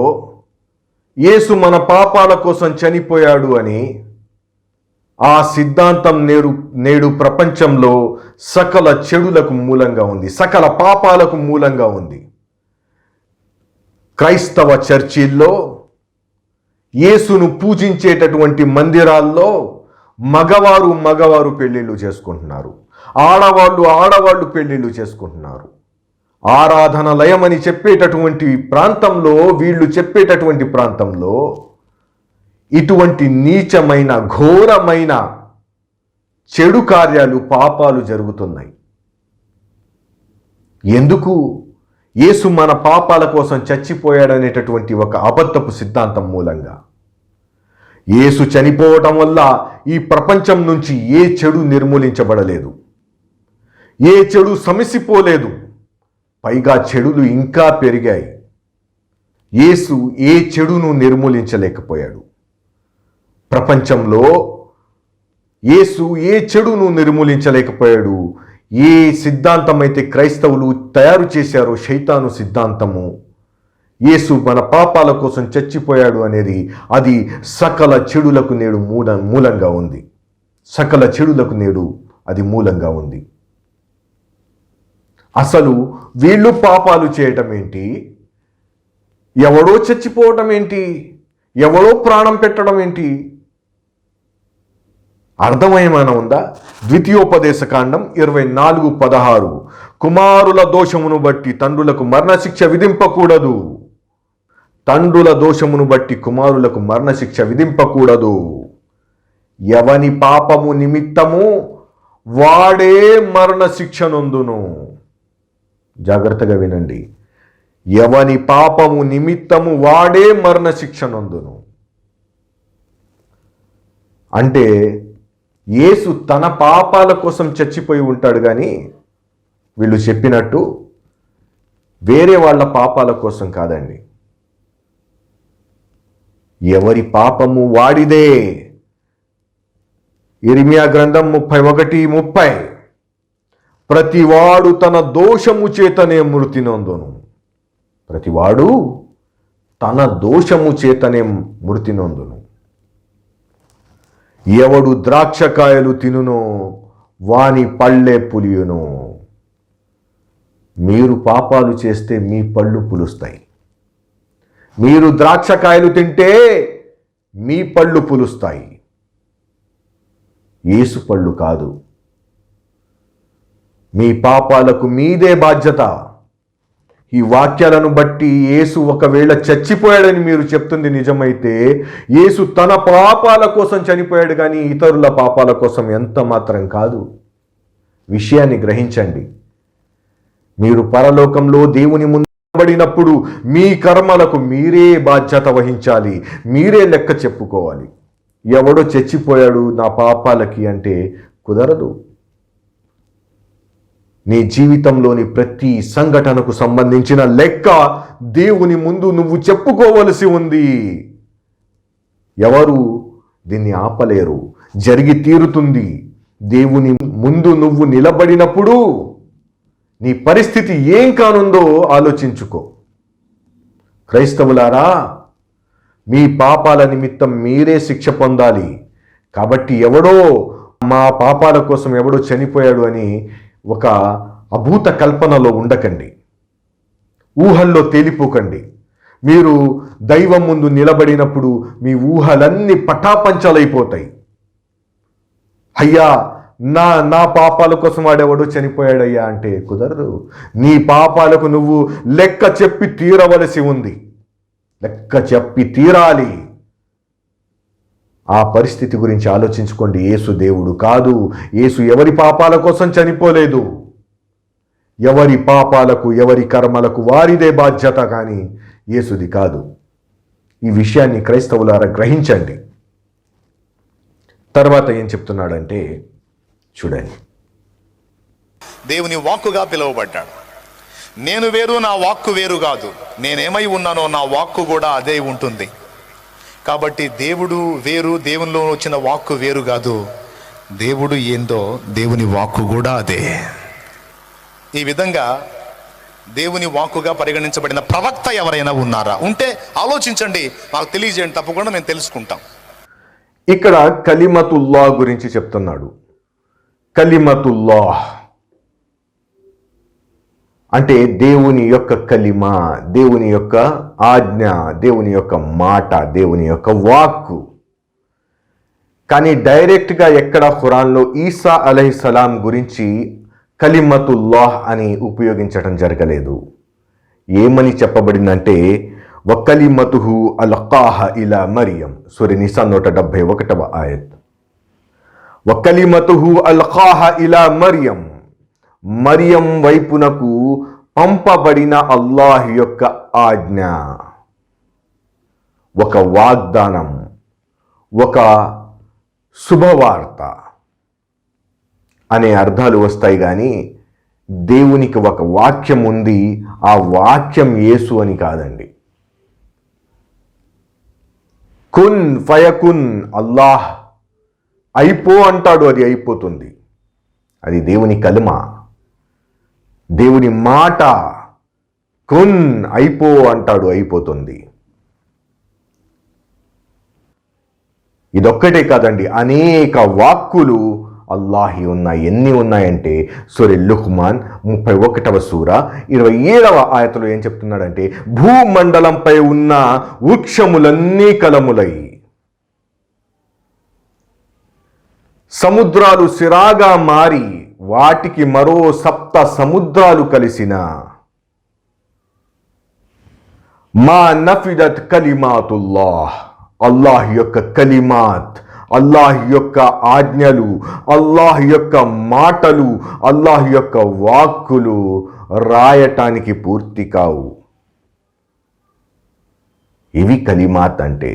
యేసు మన పాపాల కోసం చనిపోయాడు అని, ఆ సిద్ధాంతం నేడు ప్రపంచంలో సకల చెడులకు మూలంగా ఉంది, సకల పాపాలకు మూలంగా ఉంది. క్రైస్తవ చర్చిల్లో, యేసును పూజించేటటువంటి మందిరాల్లో మగవారు పెళ్ళిళ్ళు చేసుకుంటున్నారు, ఆడవాళ్ళు పెళ్ళిళ్ళు చేసుకుంటున్నారు. ఆరాధనాలయం అని చెప్పేటటువంటి ప్రాంతంలో, వీళ్ళు చెప్పేటటువంటి ప్రాంతంలో ఇటువంటి నీచమైన, ఘోరమైన చెడు కార్యాలు, పాపాలు జరుగుతున్నాయి. ఎందుకు? యేసు మన పాపాల కోసం చచ్చిపోయాడనేటటువంటి ఒక అబద్ధపు సిద్ధాంతం మూలంగా. యేసు చనిపోవటం వల్ల ఈ ప్రపంచం నుంచి ఏ చెడు నిర్మూలించబడలేదు, ఏ చెడు సమసిపోలేదు, పైగా చెడులు ఇంకా పెరిగాయి. యేసు ఏ చెడును నిర్మూలించలేకపోయాడు. ప్రపంచంలో యేసు ఏ చెడును నిర్మూలించలేకపోయాడు. ఏ సిద్ధాంతం అయితే క్రైస్తవులు తయారు చేశారో, శైతాను సిద్ధాంతము, యేసు మన పాపాల కోసం చచ్చిపోయాడు అనేది, అది సకల చెడులకు నేడు మూలంగా ఉంది. సకల చెడులకు నేడు అది మూలంగా ఉంది. అసలు వీళ్ళు పాపాలు చేయటం ఏంటి? ఎవడో చచ్చిపోవటం ఏంటి? ఎవడో ప్రాణం పెట్టడం ఏంటి? అర్థమేమైనా ఉందా? ద్వితీయోపదేశకాండం 24:16, కుమారుల దోషమును బట్టి తండ్రులకు మరణశిక్ష విధింపకూడదు. తండ్రుల దోషమును బట్టి కుమారులకు మరణశిక్ష విధింపకూడదు. ఎవని పాపము నిమిత్తము వాడే మరణ శిక్ష నొందును. జాగ్రత్తగా వినండి. ఎవని పాపము నిమిత్తము వాడే మరణ శిక్ష నొందును. అంటే యేసు తన పాపాల కోసం చచ్చిపోయి ఉంటాడు, కానీ వీళ్ళు చెప్పినట్టు వేరే వాళ్ళ పాపాల కోసం కాదండి. ఎవరి పాపము వాడిదే. ఇర్మియా గ్రంథం 31:30, ప్రతివాడు తన దోషము చేతనే మృతి నొందును. ప్రతివాడు తన దోషము చేతనే మృతి నొందును. ఎవడు ద్రాక్షకాయలు తినునో వాని పళ్ళే పులియును. మీరు పాపాలు చేస్తే మీ పళ్ళు పులుస్తాయి. మీరు ద్రాక్షకాయలు తింటే మీ పళ్ళు పులుస్తాయి. యేసు పళ్ళు కాదు. మీ పాపాలకు మీదే బాధ్యత. ఈ వాక్యాలను బట్టి యేసు ఒకవేళ చచ్చిపోయాడని మీరు చెప్తుంది నిజమైతే, యేసు తన పాపాల కోసం చనిపోయాడు, కానీ ఇతరుల పాపాల కోసం ఎంత మాత్రం కాదు. విషయాన్ని గ్రహించండి. మీరు పరలోకంలో దేవుని ముందు నిలబడినప్పుడు మీ కర్మలకు మీరే బాధ్యత వహించాలి, మీరే లెక్క చెప్పుకోవాలి. ఎవడో చచ్చిపోయాడు నా పాపాలకి అంటే కుదరదు. నీ జీవితంలోని ప్రతి సంఘటనకు సంబంధించిన లెక్క దేవుని ముందు నువ్వు చెప్పుకోవలసి ఉంది. ఎవరు దీన్ని ఆపలేరు. జరిగి తీరుతుంది. దేవుని ముందు నువ్వు నిలబడినప్పుడు నీ పరిస్థితి ఏం కానుందో ఆలోచించుకో. క్రైస్తవులారా, మీ పాపాల నిమిత్తం మీరే శిక్ష పొందాలి. కాబట్టి ఎవడో మా పాపాల కోసం ఎవడో చనిపోయాడు అని ఒక అభూత కల్పనలో ఉండకండి. ఊహల్లో తేలిపోకండి. మీరు దైవం ముందు నిలబడినప్పుడు మీ ఊహలన్నీ పటాపంచలైపోతాయి. అయ్యా, నా పాపాల కోసం వాడెవడో చనిపోయాడయ్యా అంటే కుదరదు. నీ పాపాలకు నువ్వు లెక్క చెప్పి తీరవలసి ఉంది. లెక్క చెప్పి తీరాలి. ఆ పరిస్థితి గురించి ఆలోచించుకోండి. యేసు దేవుడు కాదు. యేసు ఎవరి పాపాల కోసం చనిపోలేదు. ఎవరి పాపాలకు ఎవరి కర్మలకు వారిదే బాధ్యత, కానీ యేసుది కాదు. ఈ విషయాన్ని క్రైస్తవులారా గ్రహించండి. తర్వాత ఏం చెప్తున్నాడంటే చూడండి. దేవుని వాక్కుగా పిలువబడ్డాడు. నేను వేరు, నా వాక్కు వేరు కాదు. నేనేమై ఉన్నానో నా వాక్కు కూడా అదే ఉంటుంది. కాబట్టి దేవుడు వేరు, దేవునిలో వచ్చిన వాక్కు వేరు కాదు. దేవుడు ఏందో దేవుని వాక్కు కూడా అదే. ఈ విధంగా దేవుని వాక్కుగా పరిగణించబడిన ప్రవక్త ఎవరైనా ఉన్నారా? ఉంటే ఆలోచించండి, మాకు తెలియజేయండి. తప్పకుండా మేము తెలుసుకుంటాం. ఇక్కడ కలిమతుల్లా గురించి చెప్తున్నాడు. కలిమతుల్లాహ్ అంటే దేవుని యొక్క కలిమ, దేవుని యొక్క ఆజ్ఞ, దేవుని యొక్క మాట, దేవుని యొక్క వాక్కు. కానీ డైరెక్ట్గా ఎక్కడ ఖురాన్లో ఈసా అలైహిస్సలాం గురించి కలిమతుల్లాహ్ అని ఉపయోగించడం జరగలేదు. ఏమని చెప్పబడిందంటే వకలిమతుహు అల్కాహ ఇలా మరియం, సూర నిసా 171వ ఆయత్. వకలిమతుహు అల్కాహ ఇలా మరియం, మరియం వైపునకు పంపబడిన అల్లాహ్ యొక్క ఆజ్ఞ, ఒక వాగ్దానం, ఒక శుభవార్త అనే అర్థాలు వస్తాయి. కానీ దేవునికి ఒక వాక్యం ఉంది, ఆ వాక్యం యేసు అని కాదండి. కున్ ఫయకున్, అల్లాహ్ అయిపో అంటాడు, అది అయిపోతుంది. అది దేవుని కలిమ, దేవుని మాట. కున్, అయిపో అంటాడు, అయిపోతుంది. ఇదొక్కటే కాదండి, అనేక వాక్కులు అల్లాహి ఉన్నాయి. ఎన్ని ఉన్నాయంటే సూర లుక్మాన్ 31వ సూర 27వ ఆయతలో ఏం చెప్తున్నాడంటే భూమండలంపై ఉన్న వృక్షములన్నీ కలములై, సముద్రాలు సిరాగా మారి వాటికి మరో 7 సముద్రాలు కలిసిన మా నఫిదత్ కలిమాతుల్లాహ్, అల్లాహ్ యొక్క కలిమాత్, అల్లాహ్ యొక్క ఆజ్ఞలు, అల్లాహ్ యొక్క మాటలు, అల్లాహ్ యొక్క వాక్కులు రాయటానికి పూర్తి కావు. ఇవి కలిమాత్ అంటే.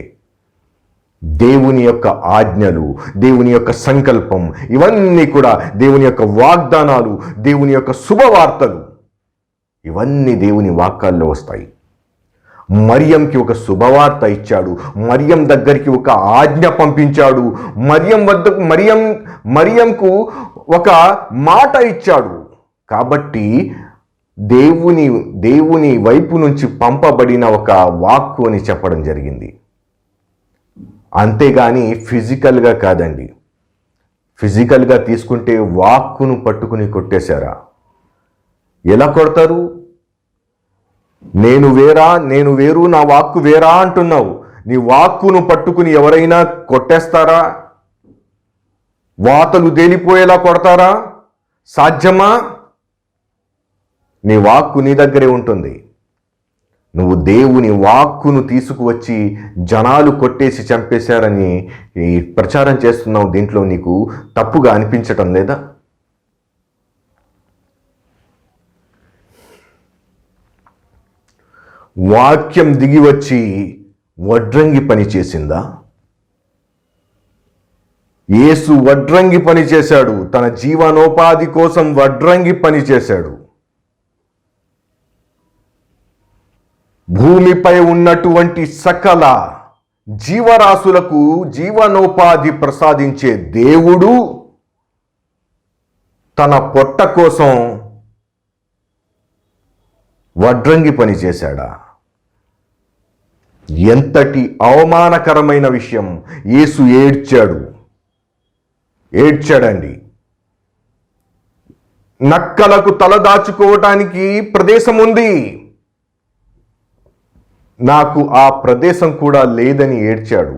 దేవుని యొక్క ఆజ్ఞలు, దేవుని యొక్క సంకల్పం, ఇవన్నీ కూడా దేవుని యొక్క వాగ్దానాలు, దేవుని యొక్క శుభవార్తలు, ఇవన్నీ దేవుని వాక్యాల్లో వస్తాయి. మరియంకి ఒక శుభవార్త ఇచ్చాడు, మరియం దగ్గరికి ఒక ఆజ్ఞ పంపించాడు, మరియంకు ఒక మాట ఇచ్చాడు. కాబట్టి దేవుని వైపు నుంచి పంపబడిన ఒక వాక్కు అని చెప్పడం జరిగింది. అంతేగాని ఫిజికల్గా కాదండి. ఫిజికల్గా తీసుకుంటే వాక్కును పట్టుకుని కొట్టేశారా? ఎలా కొడతారు? నేను వేరు, నా వాక్కు వేరా అంటున్నావు. నీ వాక్కును పట్టుకుని ఎవరైనా కొట్టేస్తారా? వాతలు తేలిపోయేలా కొడతారా? సాధ్యమా? నీ వాక్కు నీ దగ్గరే ఉంటుంది. నువ్వు దేవుని వాక్కును తీసుకువచ్చి జనాలు కొట్టేసి చంపేశారని ఈ ప్రచారం చేస్తున్నావు. దీంట్లో నీకు తప్పుగా అనిపించటం లేదా? వాక్యం దిగి వచ్చి వడ్రంగి పని చేసిందా? యేసు వడ్రంగి పని చేశాడు. తన జీవనోపాధి కోసం వడ్రంగి పని చేశాడు. భూమిపై ఉన్నటువంటి సకల జీవరాశులకు జీవనోపాధి ప్రసాదించే దేవుడు తన పొట్ట కోసం వడ్రంగి పని చేశాడా? ఎంతటి అవమానకరమైన విషయం! యేసు ఏడ్చాడండి. నక్కలకు తల దాచుకోవటానికి ప్రదేశం ఉంది, నాకు ఆ ప్రదేశం కూడా లేదని ఏడ్చాడు.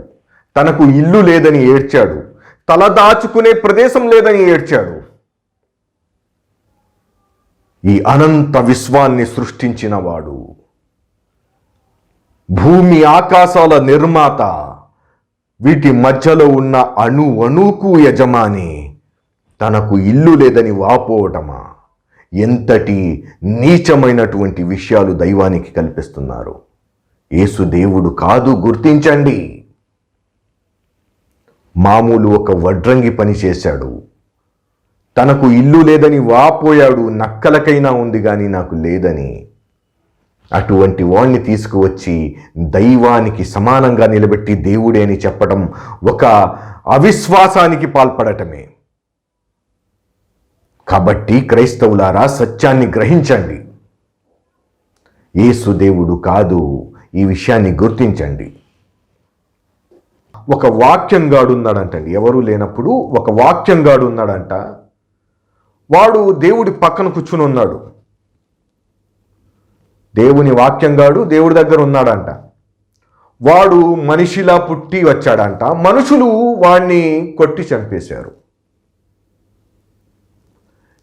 తనకు ఇల్లు లేదని ఏడ్చాడు. తల దాచుకునే ప్రదేశం లేదని ఏడ్చాడు. ఈ అనంత విశ్వాన్ని సృష్టించిన వాడు, భూమి ఆకాశాల నిర్మాత, వీటి మధ్యలో ఉన్న అణువుకు యజమాని తనకు ఇల్లు లేదని వాపోవటమా? ఎంతటి నీచమైనటువంటి విషయాలు దైవానికి కల్పిస్తున్నారు. యేసు దేవుడు కాదు, గుర్తించండి. మామూలు ఒక వడ్రంగి పని చేశాడు. తనకు ఇల్లు లేదని వాపోయాడు. నక్కలకైనా ఉంది కానీ నాకు లేదని. అటువంటి వాణ్ణి తీసుకువచ్చి దైవానికి సమానంగా నిలబెట్టి దేవుడే అని చెప్పడం ఒక అవిశ్వాసానికి పాల్పడటమే. కాబట్టి క్రైస్తవులారా, సత్యాన్ని గ్రహించండి. యేసు దేవుడు కాదు, ఈ విషయాన్ని గుర్తించండి. ఒక వాక్యంగాడు ఉన్నాడంటండి. ఎవరూ లేనప్పుడు ఒక వాక్యంగాడు ఉన్నాడంట. వాడు దేవుడి పక్కన కూర్చుని ఉన్నాడు. దేవుని వాక్యంగాడు దేవుడి దగ్గర ఉన్నాడంట. వాడు మనిషిలా పుట్టి వచ్చాడంట. మనుషులు వాడిని కొట్టి చంపేశారు.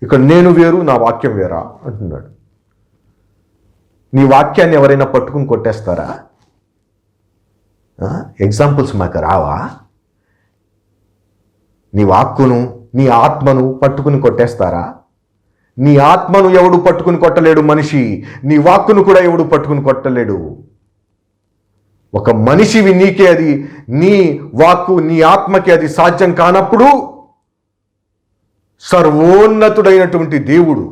ఇక్కడ నేను వేరు, నా వాక్యం వేరా అంటున్నాడు. నీ వాక్యాన్ని ఎవరైనా పట్టుకుని కొట్టేస్తారా? ఎగ్జాంపుల్స్ మాకు రావా? నీ వాక్కును, నీ ఆత్మను పట్టుకుని కొట్టేస్తారా? నీ ఆత్మను ఎవడు పట్టుకుని కొట్టలేడు మనిషి. నీ వాక్కును కూడా ఎవడు పట్టుకుని కొట్టలేడు. ఒక మనిషివి నీకే అది, నీ వాక్కు, నీ ఆత్మకి అది సాధ్యం కానప్పుడు సర్వోన్నతుడైనటువంటి దేవుడు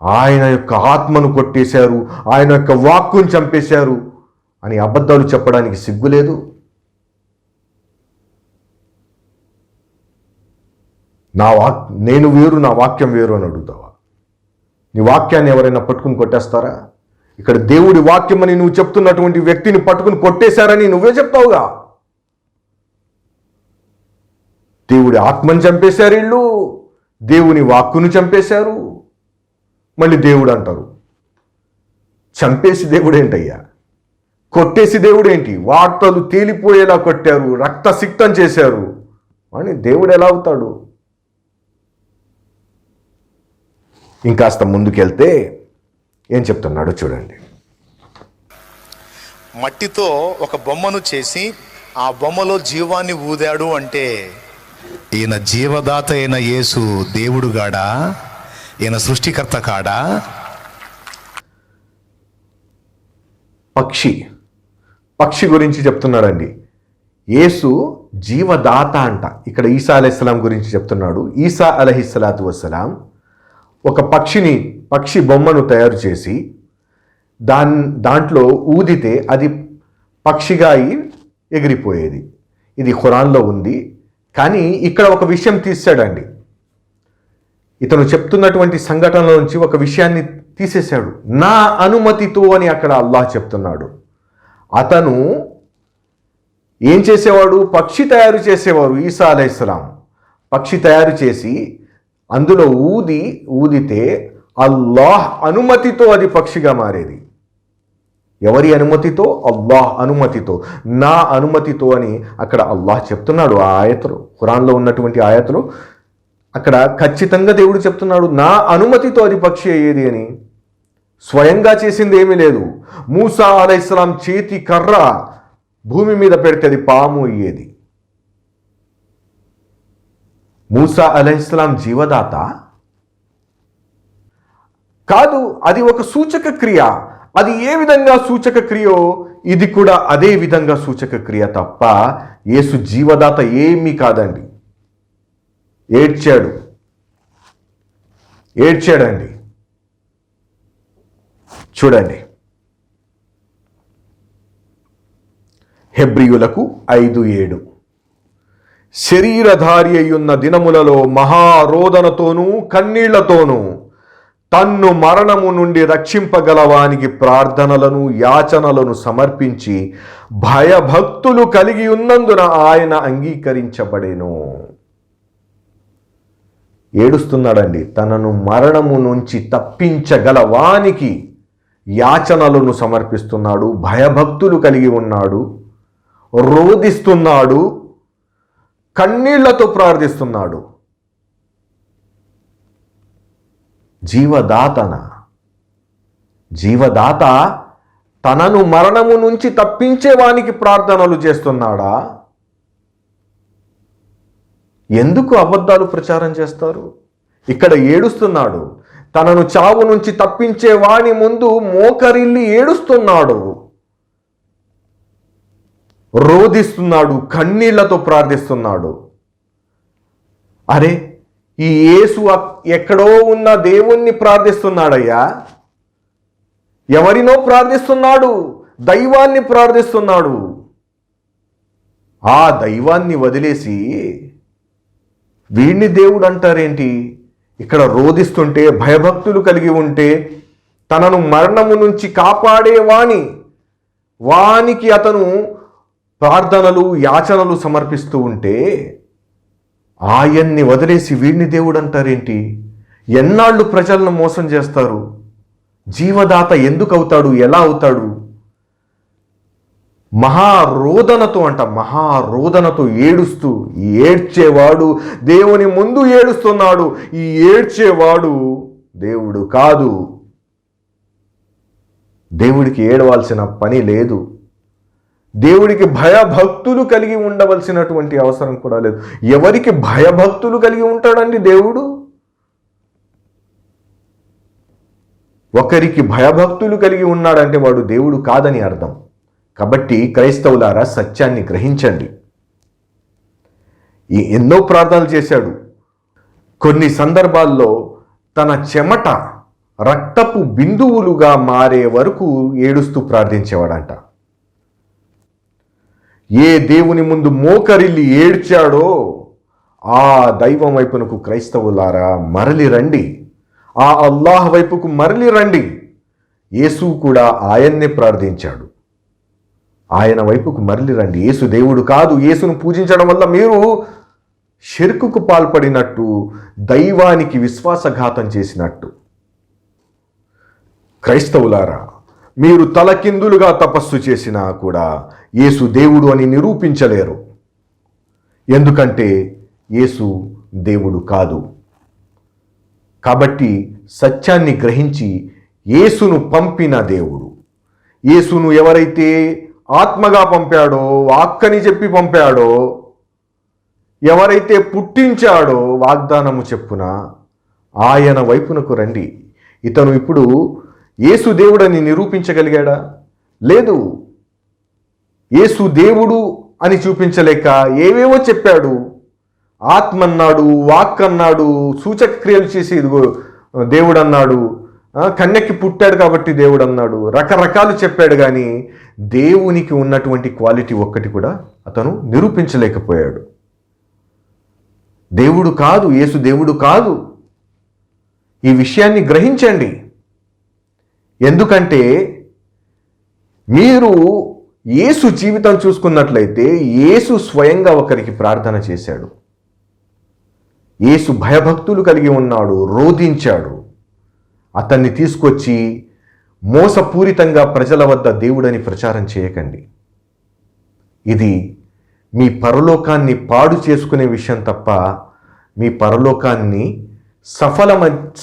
ఆయన యొక్క ఆత్మను కొట్టేశారు, ఆయన యొక్క వాక్కును చంపేశారు అని అబద్ధాలు చెప్పడానికి సిగ్గులేదు? నేను వేరు, నా వాక్యం వేరు అని అడుగుతావా? నీ వాక్యాన్ని ఎవరైనా పట్టుకుని కొట్టేస్తారా? ఇక్కడ దేవుడి వాక్యం అని నువ్వు చెప్తున్నటువంటి వ్యక్తిని పట్టుకుని కొట్టేశారని నువ్వే చెప్తావుగా. దేవుడి ఆత్మను చంపేశారు వీళ్ళు, దేవుని వాక్కును చంపేశారు, మళ్ళీ దేవుడు అంటారు. చంపేసి దేవుడేంటయ్యా? కొట్టేసి దేవుడేంటి? వార్తలు తేలిపోయేలా కొట్టారు, రక్తసిక్తం చేశారు అని దేవుడు ఎలా అవుతాడు? ఇంకాస్త ముందుకెళ్తే ఏం చెప్తున్నాడో చూడండి. మట్టితో ఒక బొమ్మను చేసి ఆ బొమ్మలో జీవాన్ని ఊదాడు అంటే ఈయన జీవదాత అయిన యేసు దేవుడు గాడా, ఈయన సృష్టికర్త కాడా? పక్షి గురించి చెప్తున్నాడండి. యేసు జీవదాత అంట. ఇక్కడ ఈసా అలైహిస్సలాం గురించి చెప్తున్నాడు. ఈసా అలైహిస్సలాతు వస్సలాం ఒక పక్షి బొమ్మను తయారు చేసి దాంట్లో ఊదితే అది పక్షిగా ఎగిరిపోయేది. ఇది ఖురాన్లో ఉంది. కానీ ఇక్కడ ఒక విషయం తీసాడండి. ఇతను చెప్తున్నటువంటి సంఘటనల నుంచి ఒక విషయాన్ని తీసేశాడు. నా అనుమతితో అని అక్కడ అల్లాహ్ చెప్తున్నాడు. అతను ఏం చేసేవాడు? పక్షి తయారు చేసేవారు. ఈసా అలైహిస్సలాం పక్షి తయారు చేసి అందులో ఊదితే అల్లాహ్ అనుమతితో అది పక్షిగా మారేది. ఎవరి అనుమతితో? అల్లాహ్ అనుమతితో. నా అనుమతితో అని అక్కడ అల్లాహ్ చెప్తున్నాడు. ఆ ఆయతలో, ఖురాన్లో ఉన్నటువంటి ఆయతలో అక్కడ ఖచ్చితంగా దేవుడు చెప్తున్నాడు, నా అనుమతితో అది పక్షి అయ్యేది అని. స్వయంగా చేసింది ఏమీ లేదు. మూసా అలైహిస్సలాం చేతి కర్ర భూమి మీద పెడితే అది పాము అయ్యేది. మూసా అలైహిస్సలాం జీవదాత కాదు, అది ఒక సూచక క్రియ. అది ఏ విధంగా సూచక క్రియో ఇది కూడా అదే విధంగా సూచక క్రియ తప్ప యేసు జీవదాత ఏమీ కాదండి. ఏడ్చాడండి. చూడండి, హెబ్రీయులకు 5:7 శరీరధారి అయ్యున్న దినములలో మహారోదనతోనూ కన్నీళ్లతోనూ తన్ను మరణము నుండి రక్షింపగలవానికి ప్రార్థనలను యాచనలను సమర్పించి భయభక్తులు కలిగి ఉన్నందున ఆయన అంగీకరించబడెను. ఏడుస్తున్నాడండి. తనను మరణము నుంచి తప్పించగలవానికి యాచనలను సమర్పిస్తున్నాడు, భయభక్తులు కలిగి ఉన్నాడు, రోదిస్తున్నాడు, కన్నీళ్లతో ప్రార్థిస్తున్నాడు. జీవదాత తనను మరణము నుంచి తప్పించేవానికి ప్రార్థనలు చేస్తున్నాడా? ఎందుకు అబద్ధాలు ప్రచారం చేస్తారు? ఇక్కడ ఏడుస్తున్నాడు. తనను చావు నుంచి తప్పించే వాని ముందు మోకరిల్లి ఏడుస్తున్నాడు, రోదిస్తున్నాడు, కన్నీళ్లతో ప్రార్థిస్తున్నాడు. అరే, ఈ యేసు ఎక్కడో ఉన్న దేవుణ్ణి ప్రార్థిస్తున్నాడయ్యా. ఎవరినో ప్రార్థిస్తున్నాడు, దైవాన్ని ప్రార్థిస్తున్నాడు. ఆ దైవాన్ని వదిలేసి వీడిని దేవుడు అంటారేంటి? ఇక్కడ రోదిస్తుంటే, భయభక్తులు కలిగి ఉంటే, తనను మరణము నుంచి కాపాడే వానికి అతను ప్రార్థనలు యాచనలు సమర్పిస్తూ ఉంటే ఆయన్ని వదిలేసి వీడిని దేవుడు అంటారేంటి? ఎన్నాళ్ళు ప్రజలను మోసం చేస్తారు? జీవదాత ఎందుకు అవుతాడు? ఎలా అవుతాడు? మహారోదనతో ఏడుస్తూ, ఏడ్చేవాడు దేవుని ముందు ఏడుస్తున్నాడు. ఈ ఏడ్చేవాడు దేవుడు కాదు. దేవుడికి ఏడవాల్సిన పని లేదు. దేవుడికి భయభక్తులు కలిగి ఉండవలసినటువంటి అవసరం కూడా లేదు. ఎవరికి భయభక్తులు కలిగి ఉంటాడండి దేవుడు? ఒకరికి భయభక్తులు కలిగి ఉన్నాడంటే వాడు దేవుడు కాదని అర్థం. కాబట్టి క్రైస్తవులారా, సత్యాన్ని గ్రహించండి. ఎన్నో ప్రార్థనలు చేశాడు. కొన్ని సందర్భాల్లో తన చెమట రక్తపు బిందువులుగా మారే వరకు ఏడుస్తూ ప్రార్థించేవాడంట. ఏ దేవుని ముందు మోకరిల్లి ఏడ్చాడో ఆ దైవం వైపునకు క్రైస్తవులారా మరలి రండి. ఆ అల్లాహ్ వైపుకు మరలి రండి. యేసు కూడా ఆయన్నే ప్రార్థించాడు. ఆయన వైపుకు మరలి రండి. యేసు దేవుడు కాదు. యేసును పూజించడం వల్ల మీరు షిర్కుకు పాల్పడినట్టు, దైవానికి విశ్వాసఘాతం చేసినట్టు. క్రైస్తవులారా, మీరు తలకిందులుగా తపస్సు చేసినా కూడా యేసు దేవుడు అని నిరూపించలేరు. ఎందుకంటే యేసు దేవుడు కాదు. కాబట్టి సత్యాన్ని గ్రహించి యేసును పంపిన దేవుడు, యేసును ఎవరైతే ఆత్మగా పంపాడో, వాక్కని చెప్పి పంపాడో, ఎవరైతే పుట్టించాడో వాగ్దానము చెప్పున ఆయన వైపునకు రండి. ఇతను ఇప్పుడు యేసు దేవుడని నిరూపించగలిగాడా? లేదు. యేసు దేవుడు అని చూపించలేక ఏవేవో చెప్పాడు. ఆత్మ అన్నాడు, వాక్ అన్నాడు, సూచక క్రియలు చేసి ఇదిగో దేవుడు అన్నాడు, కన్యకి పుట్టాడు కాబట్టి దేవుడు అన్నాడు, రకరకాలు చెప్పాడు. కానీ దేవునికి ఉన్నటువంటి క్వాలిటీ ఒక్కటి కూడా అతను నిరూపించలేకపోయాడు. దేవుడు కాదు, యేసు దేవుడు కాదు. ఈ విషయాన్ని గ్రహించండి. ఎందుకంటే మీరు యేసు జీవితం చూసుకున్నట్లయితే యేసు స్వయంగా ఒకరికి ప్రార్థన చేశాడు. యేసు భయభక్తులు కలిగి ఉన్నాడు, రోధించాడు. అతన్ని తీసుకొచ్చి మోసపూరితంగా ప్రజల వద్ద దేవుడని ప్రచారం చేయకండి. ఇది మీ పరలోకాన్ని పాడు చేసుకునే విషయం తప్ప మీ పరలోకాన్ని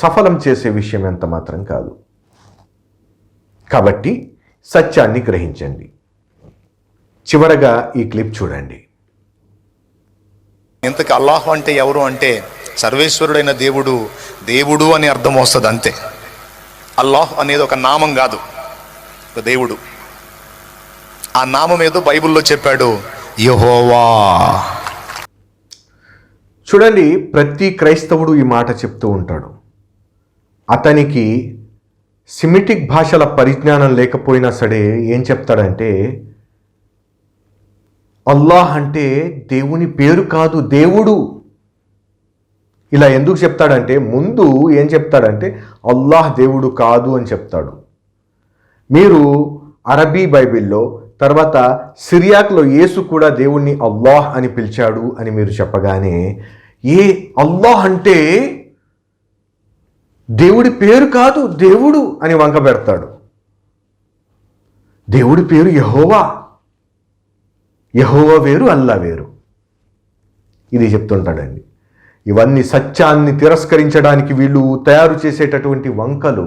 సఫలం చేసే విషయం ఎంత మాత్రం కాదు. కాబట్టి సత్యాన్ని గ్రహించండి. చివరగా ఈ క్లిప్ చూడండి. ఇంతకు అల్లాహ్ అంటే ఎవరు అంటే సర్వేశ్వరుడైన దేవుడు, దేవుడు అని అర్థం వస్తుంది అంతే. అల్లాహ్ అనేది ఒక నామం కాదు, ఒక దేవుడు. ఆ నామం ఏదో బైబిల్లో చెప్పాడు, యెహోవా. చూడండి, ప్రతి క్రైస్తవుడు ఈ మాట చెప్తూ ఉంటాడు. అతనికి సిమిటిక్ భాషల పరిజ్ఞానం లేకపోయినా సరే ఏం చెప్తాడంటే అల్లాహ్ అంటే దేవుని పేరు కాదు, దేవుడు. ఇలా ఎందుకు చెప్తాడంటే ముందు ఏం చెప్తాడంటే అల్లాహ్ దేవుడు కాదు అని చెప్తాడు. మీరు అరబీ బైబిల్లో తర్వాత సిరియాక్లో యేసు కూడా దేవుణ్ణి అల్లాహ్ అని పిలిచాడు అని మీరు చెప్పగానే అల్లాహ్ అంటే దేవుడి పేరు కాదు, దేవుడు అని వంక పెడతాడు. దేవుడి పేరు యెహోవా. యెహోవా వేరు, అల్లా వేరు. ఇది చెప్తుంటాడండి. ఇవన్నీ సత్యాన్ని తిరస్కరించడానికి వీళ్ళు తయారు చేసేటటువంటి వంకలు.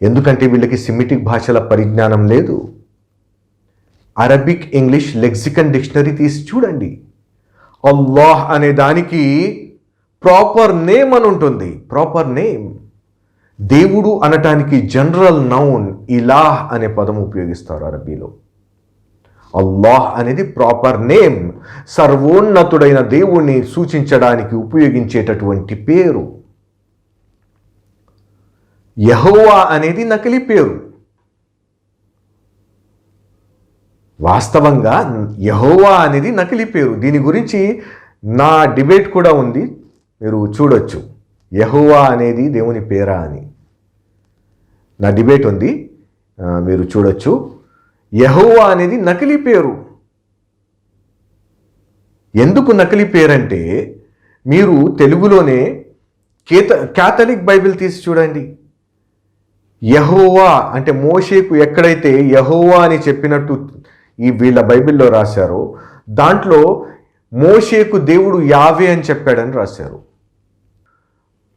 ఎందుకంటే వీళ్ళకి సిమిటిక్ భాషల పరిజ్ఞానం లేదు. అరబిక్ ఇంగ్లీష్ లెక్సికన్ డిక్షనరీ తీసి చూడండి. అల్లాహ్ అనే దానికి ప్రాపర్ నేమ్ అని ఉంటుంది. Proper name. దేవుడు అనటానికి జనరల్ నౌన్ ఇలాహ్ అనే పదం ఉపయోగిస్తారు అరబీలో. అల్లాహ్ అనేది ప్రాపర్ నేమ్, సర్వోన్నతుడైన దేవుణ్ణి సూచించడానికి ఉపయోగించేటటువంటి పేరు. యెహోవా అనేది నకిలీ పేరు. వాస్తవంగా యెహోవా అనేది నకిలీ పేరు. దీని గురించి నా డిబేట్ కూడా ఉంది, మీరు చూడొచ్చు. యెహోవా అనేది దేవుని పేరా అని నా డిబేట్ ఉంది, మీరు చూడొచ్చు. యెహోవా అనేది నకిలీ పేరు. ఎందుకు నకిలీ పేరంటే మీరు తెలుగులోనే క్యాథలిక్ బైబిల్ తీసి చూడండి. యెహోవా అంటే మోషేకు ఎక్కడైతే యెహోవా అని చెప్పినట్టు ఈ వీళ్ళ బైబిల్లో రాశారో దాంట్లో మోషేకు దేవుడు యావే అని చెప్పాడని రాశారు.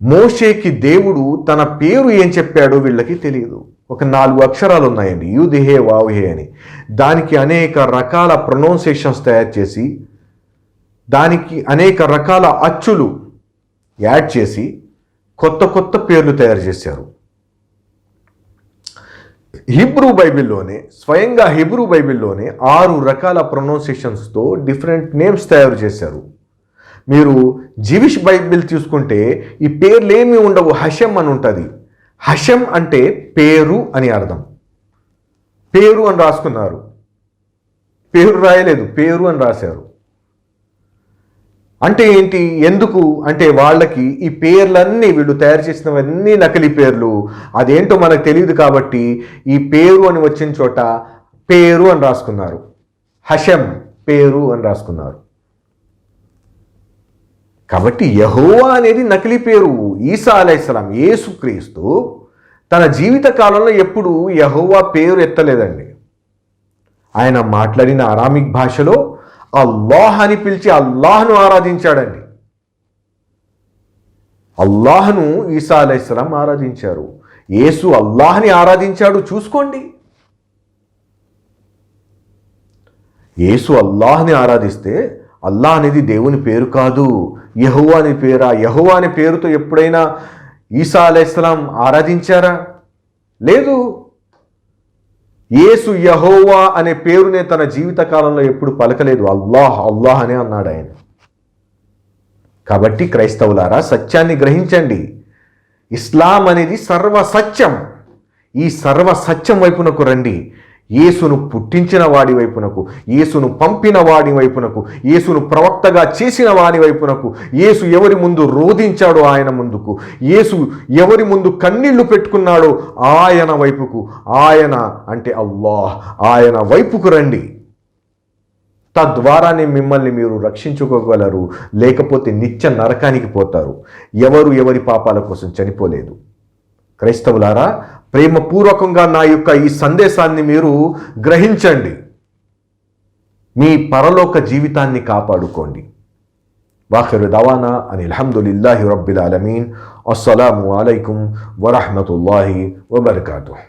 మోషేకి దేవుడు తన పేరు ఏం చెప్పాడో వీళ్ళకి తెలియదు. ఒక 4 అక్షరాలు ఉన్నాయండి, యూదిహే వావుహే అని. దానికి అనేక రకాల ప్రొనౌన్సియేషన్స్ తయారు చేసి దానికి అనేక రకాల అచ్చులు యాడ్ చేసి కొత్త కొత్త పేర్లు తయారు చేశారు. స్వయంగా హిబ్రూ బైబిల్లోనే 6 రకాల ప్రొనౌన్సియేషన్స్తో డిఫరెంట్ నేమ్స్ తయారు చేశారు. మీరు జివిష్ బైబిల్ తీసుకుంటే ఈ పేర్లేమీ ఉండవు, హషం అని ఉంటుంది. హషం అంటే పేరు అని అర్థం. పేరు అని రాసుకున్నారు, పేరు రాయలేదు, పేరు అని రాశారు. అంటే ఏంటి? ఎందుకు అంటే వాళ్ళకి ఈ పేర్లన్నీ వీళ్ళు తయారు చేసినవన్నీ నకిలీ పేర్లు. అదేంటో మనకు తెలియదు కాబట్టి ఈ పేరు అని వచ్చిన చోట పేరు అని రాసుకున్నారు. హషం పేరు అని రాసుకున్నారు. కాబట్టి యెహోవా అనేది నకిలీ పేరు. ఈసా అలైహిస్సలాం యేసుక్రీస్తు తన జీవిత కాలంలో ఎప్పుడు యెహోవా పేరు ఎత్తలేదండి. ఆయన మాట్లాడిన అరామిక్ భాషలో అల్లాహ్ అని పిలిచి అల్లాహ్ను ఆరాధించాడండి. అల్లాహ్ను ఈసా అలైహిస్సలాం ఆరాధించారు. యేసు అల్లాహ్ని ఆరాధించాడు. చూసుకోండి. యేసు అల్లాహ్ని ఆరాధిస్తే అల్లాహ్ అనేది దేవుని పేరు కాదు, యెహోవా అని పేరా? యెహోవా అనే పేరుతో ఎప్పుడైనా ఈసా అలైహిస్సలాం ఆరాధించారా? లేదు. యేసు యెహోవా అనే పేరునే తన జీవిత కాలంలో ఎప్పుడు పలకలేదు. అల్లాహ్ అల్లాహ్ అనే అన్నాడు ఆయన. కాబట్టి క్రైస్తవులారా, సత్యాన్ని గ్రహించండి. ఇస్లాం అనేది సర్వసత్యం. ఈ సర్వసత్యం వైపునకు రండి. యేసును పుట్టించిన వాడి వైపునకు, యేసును పంపిన వాడి వైపునకు, యేసును ప్రవక్తగా చేసిన వాడి వైపునకు, యేసు ఎవరి ముందు రోధించాడో ఆయన ముందుకు, యేసు ఎవరి ముందు కన్నీళ్లు పెట్టుకున్నాడో ఆయన వైపుకు, ఆయన అంటే అల్లాహ్, ఆయన వైపుకు రండి. తద్వారానే మిమ్మల్ని మీరు రక్షించుకోగలరు, లేకపోతే నిత్య నరకానికి పోతారు. ఎవరి పాపాల కోసం చనిపోలేదు. క్రైస్తవులారా, ప్రేమపూర్వకంగా నా యొక్క ఈ సందేశాన్ని మీరు గ్రహించండి. మీ పరలోక జీవితాన్ని కాపాడుకోండి. వాఖిరు దవానా అనిల్ హమ్దులిల్లాహి రబ్బిల్ ఆలమీన్. అస్సలాము అలైకుం వరహ్మతుల్లాహి వబర్కాతుహ్.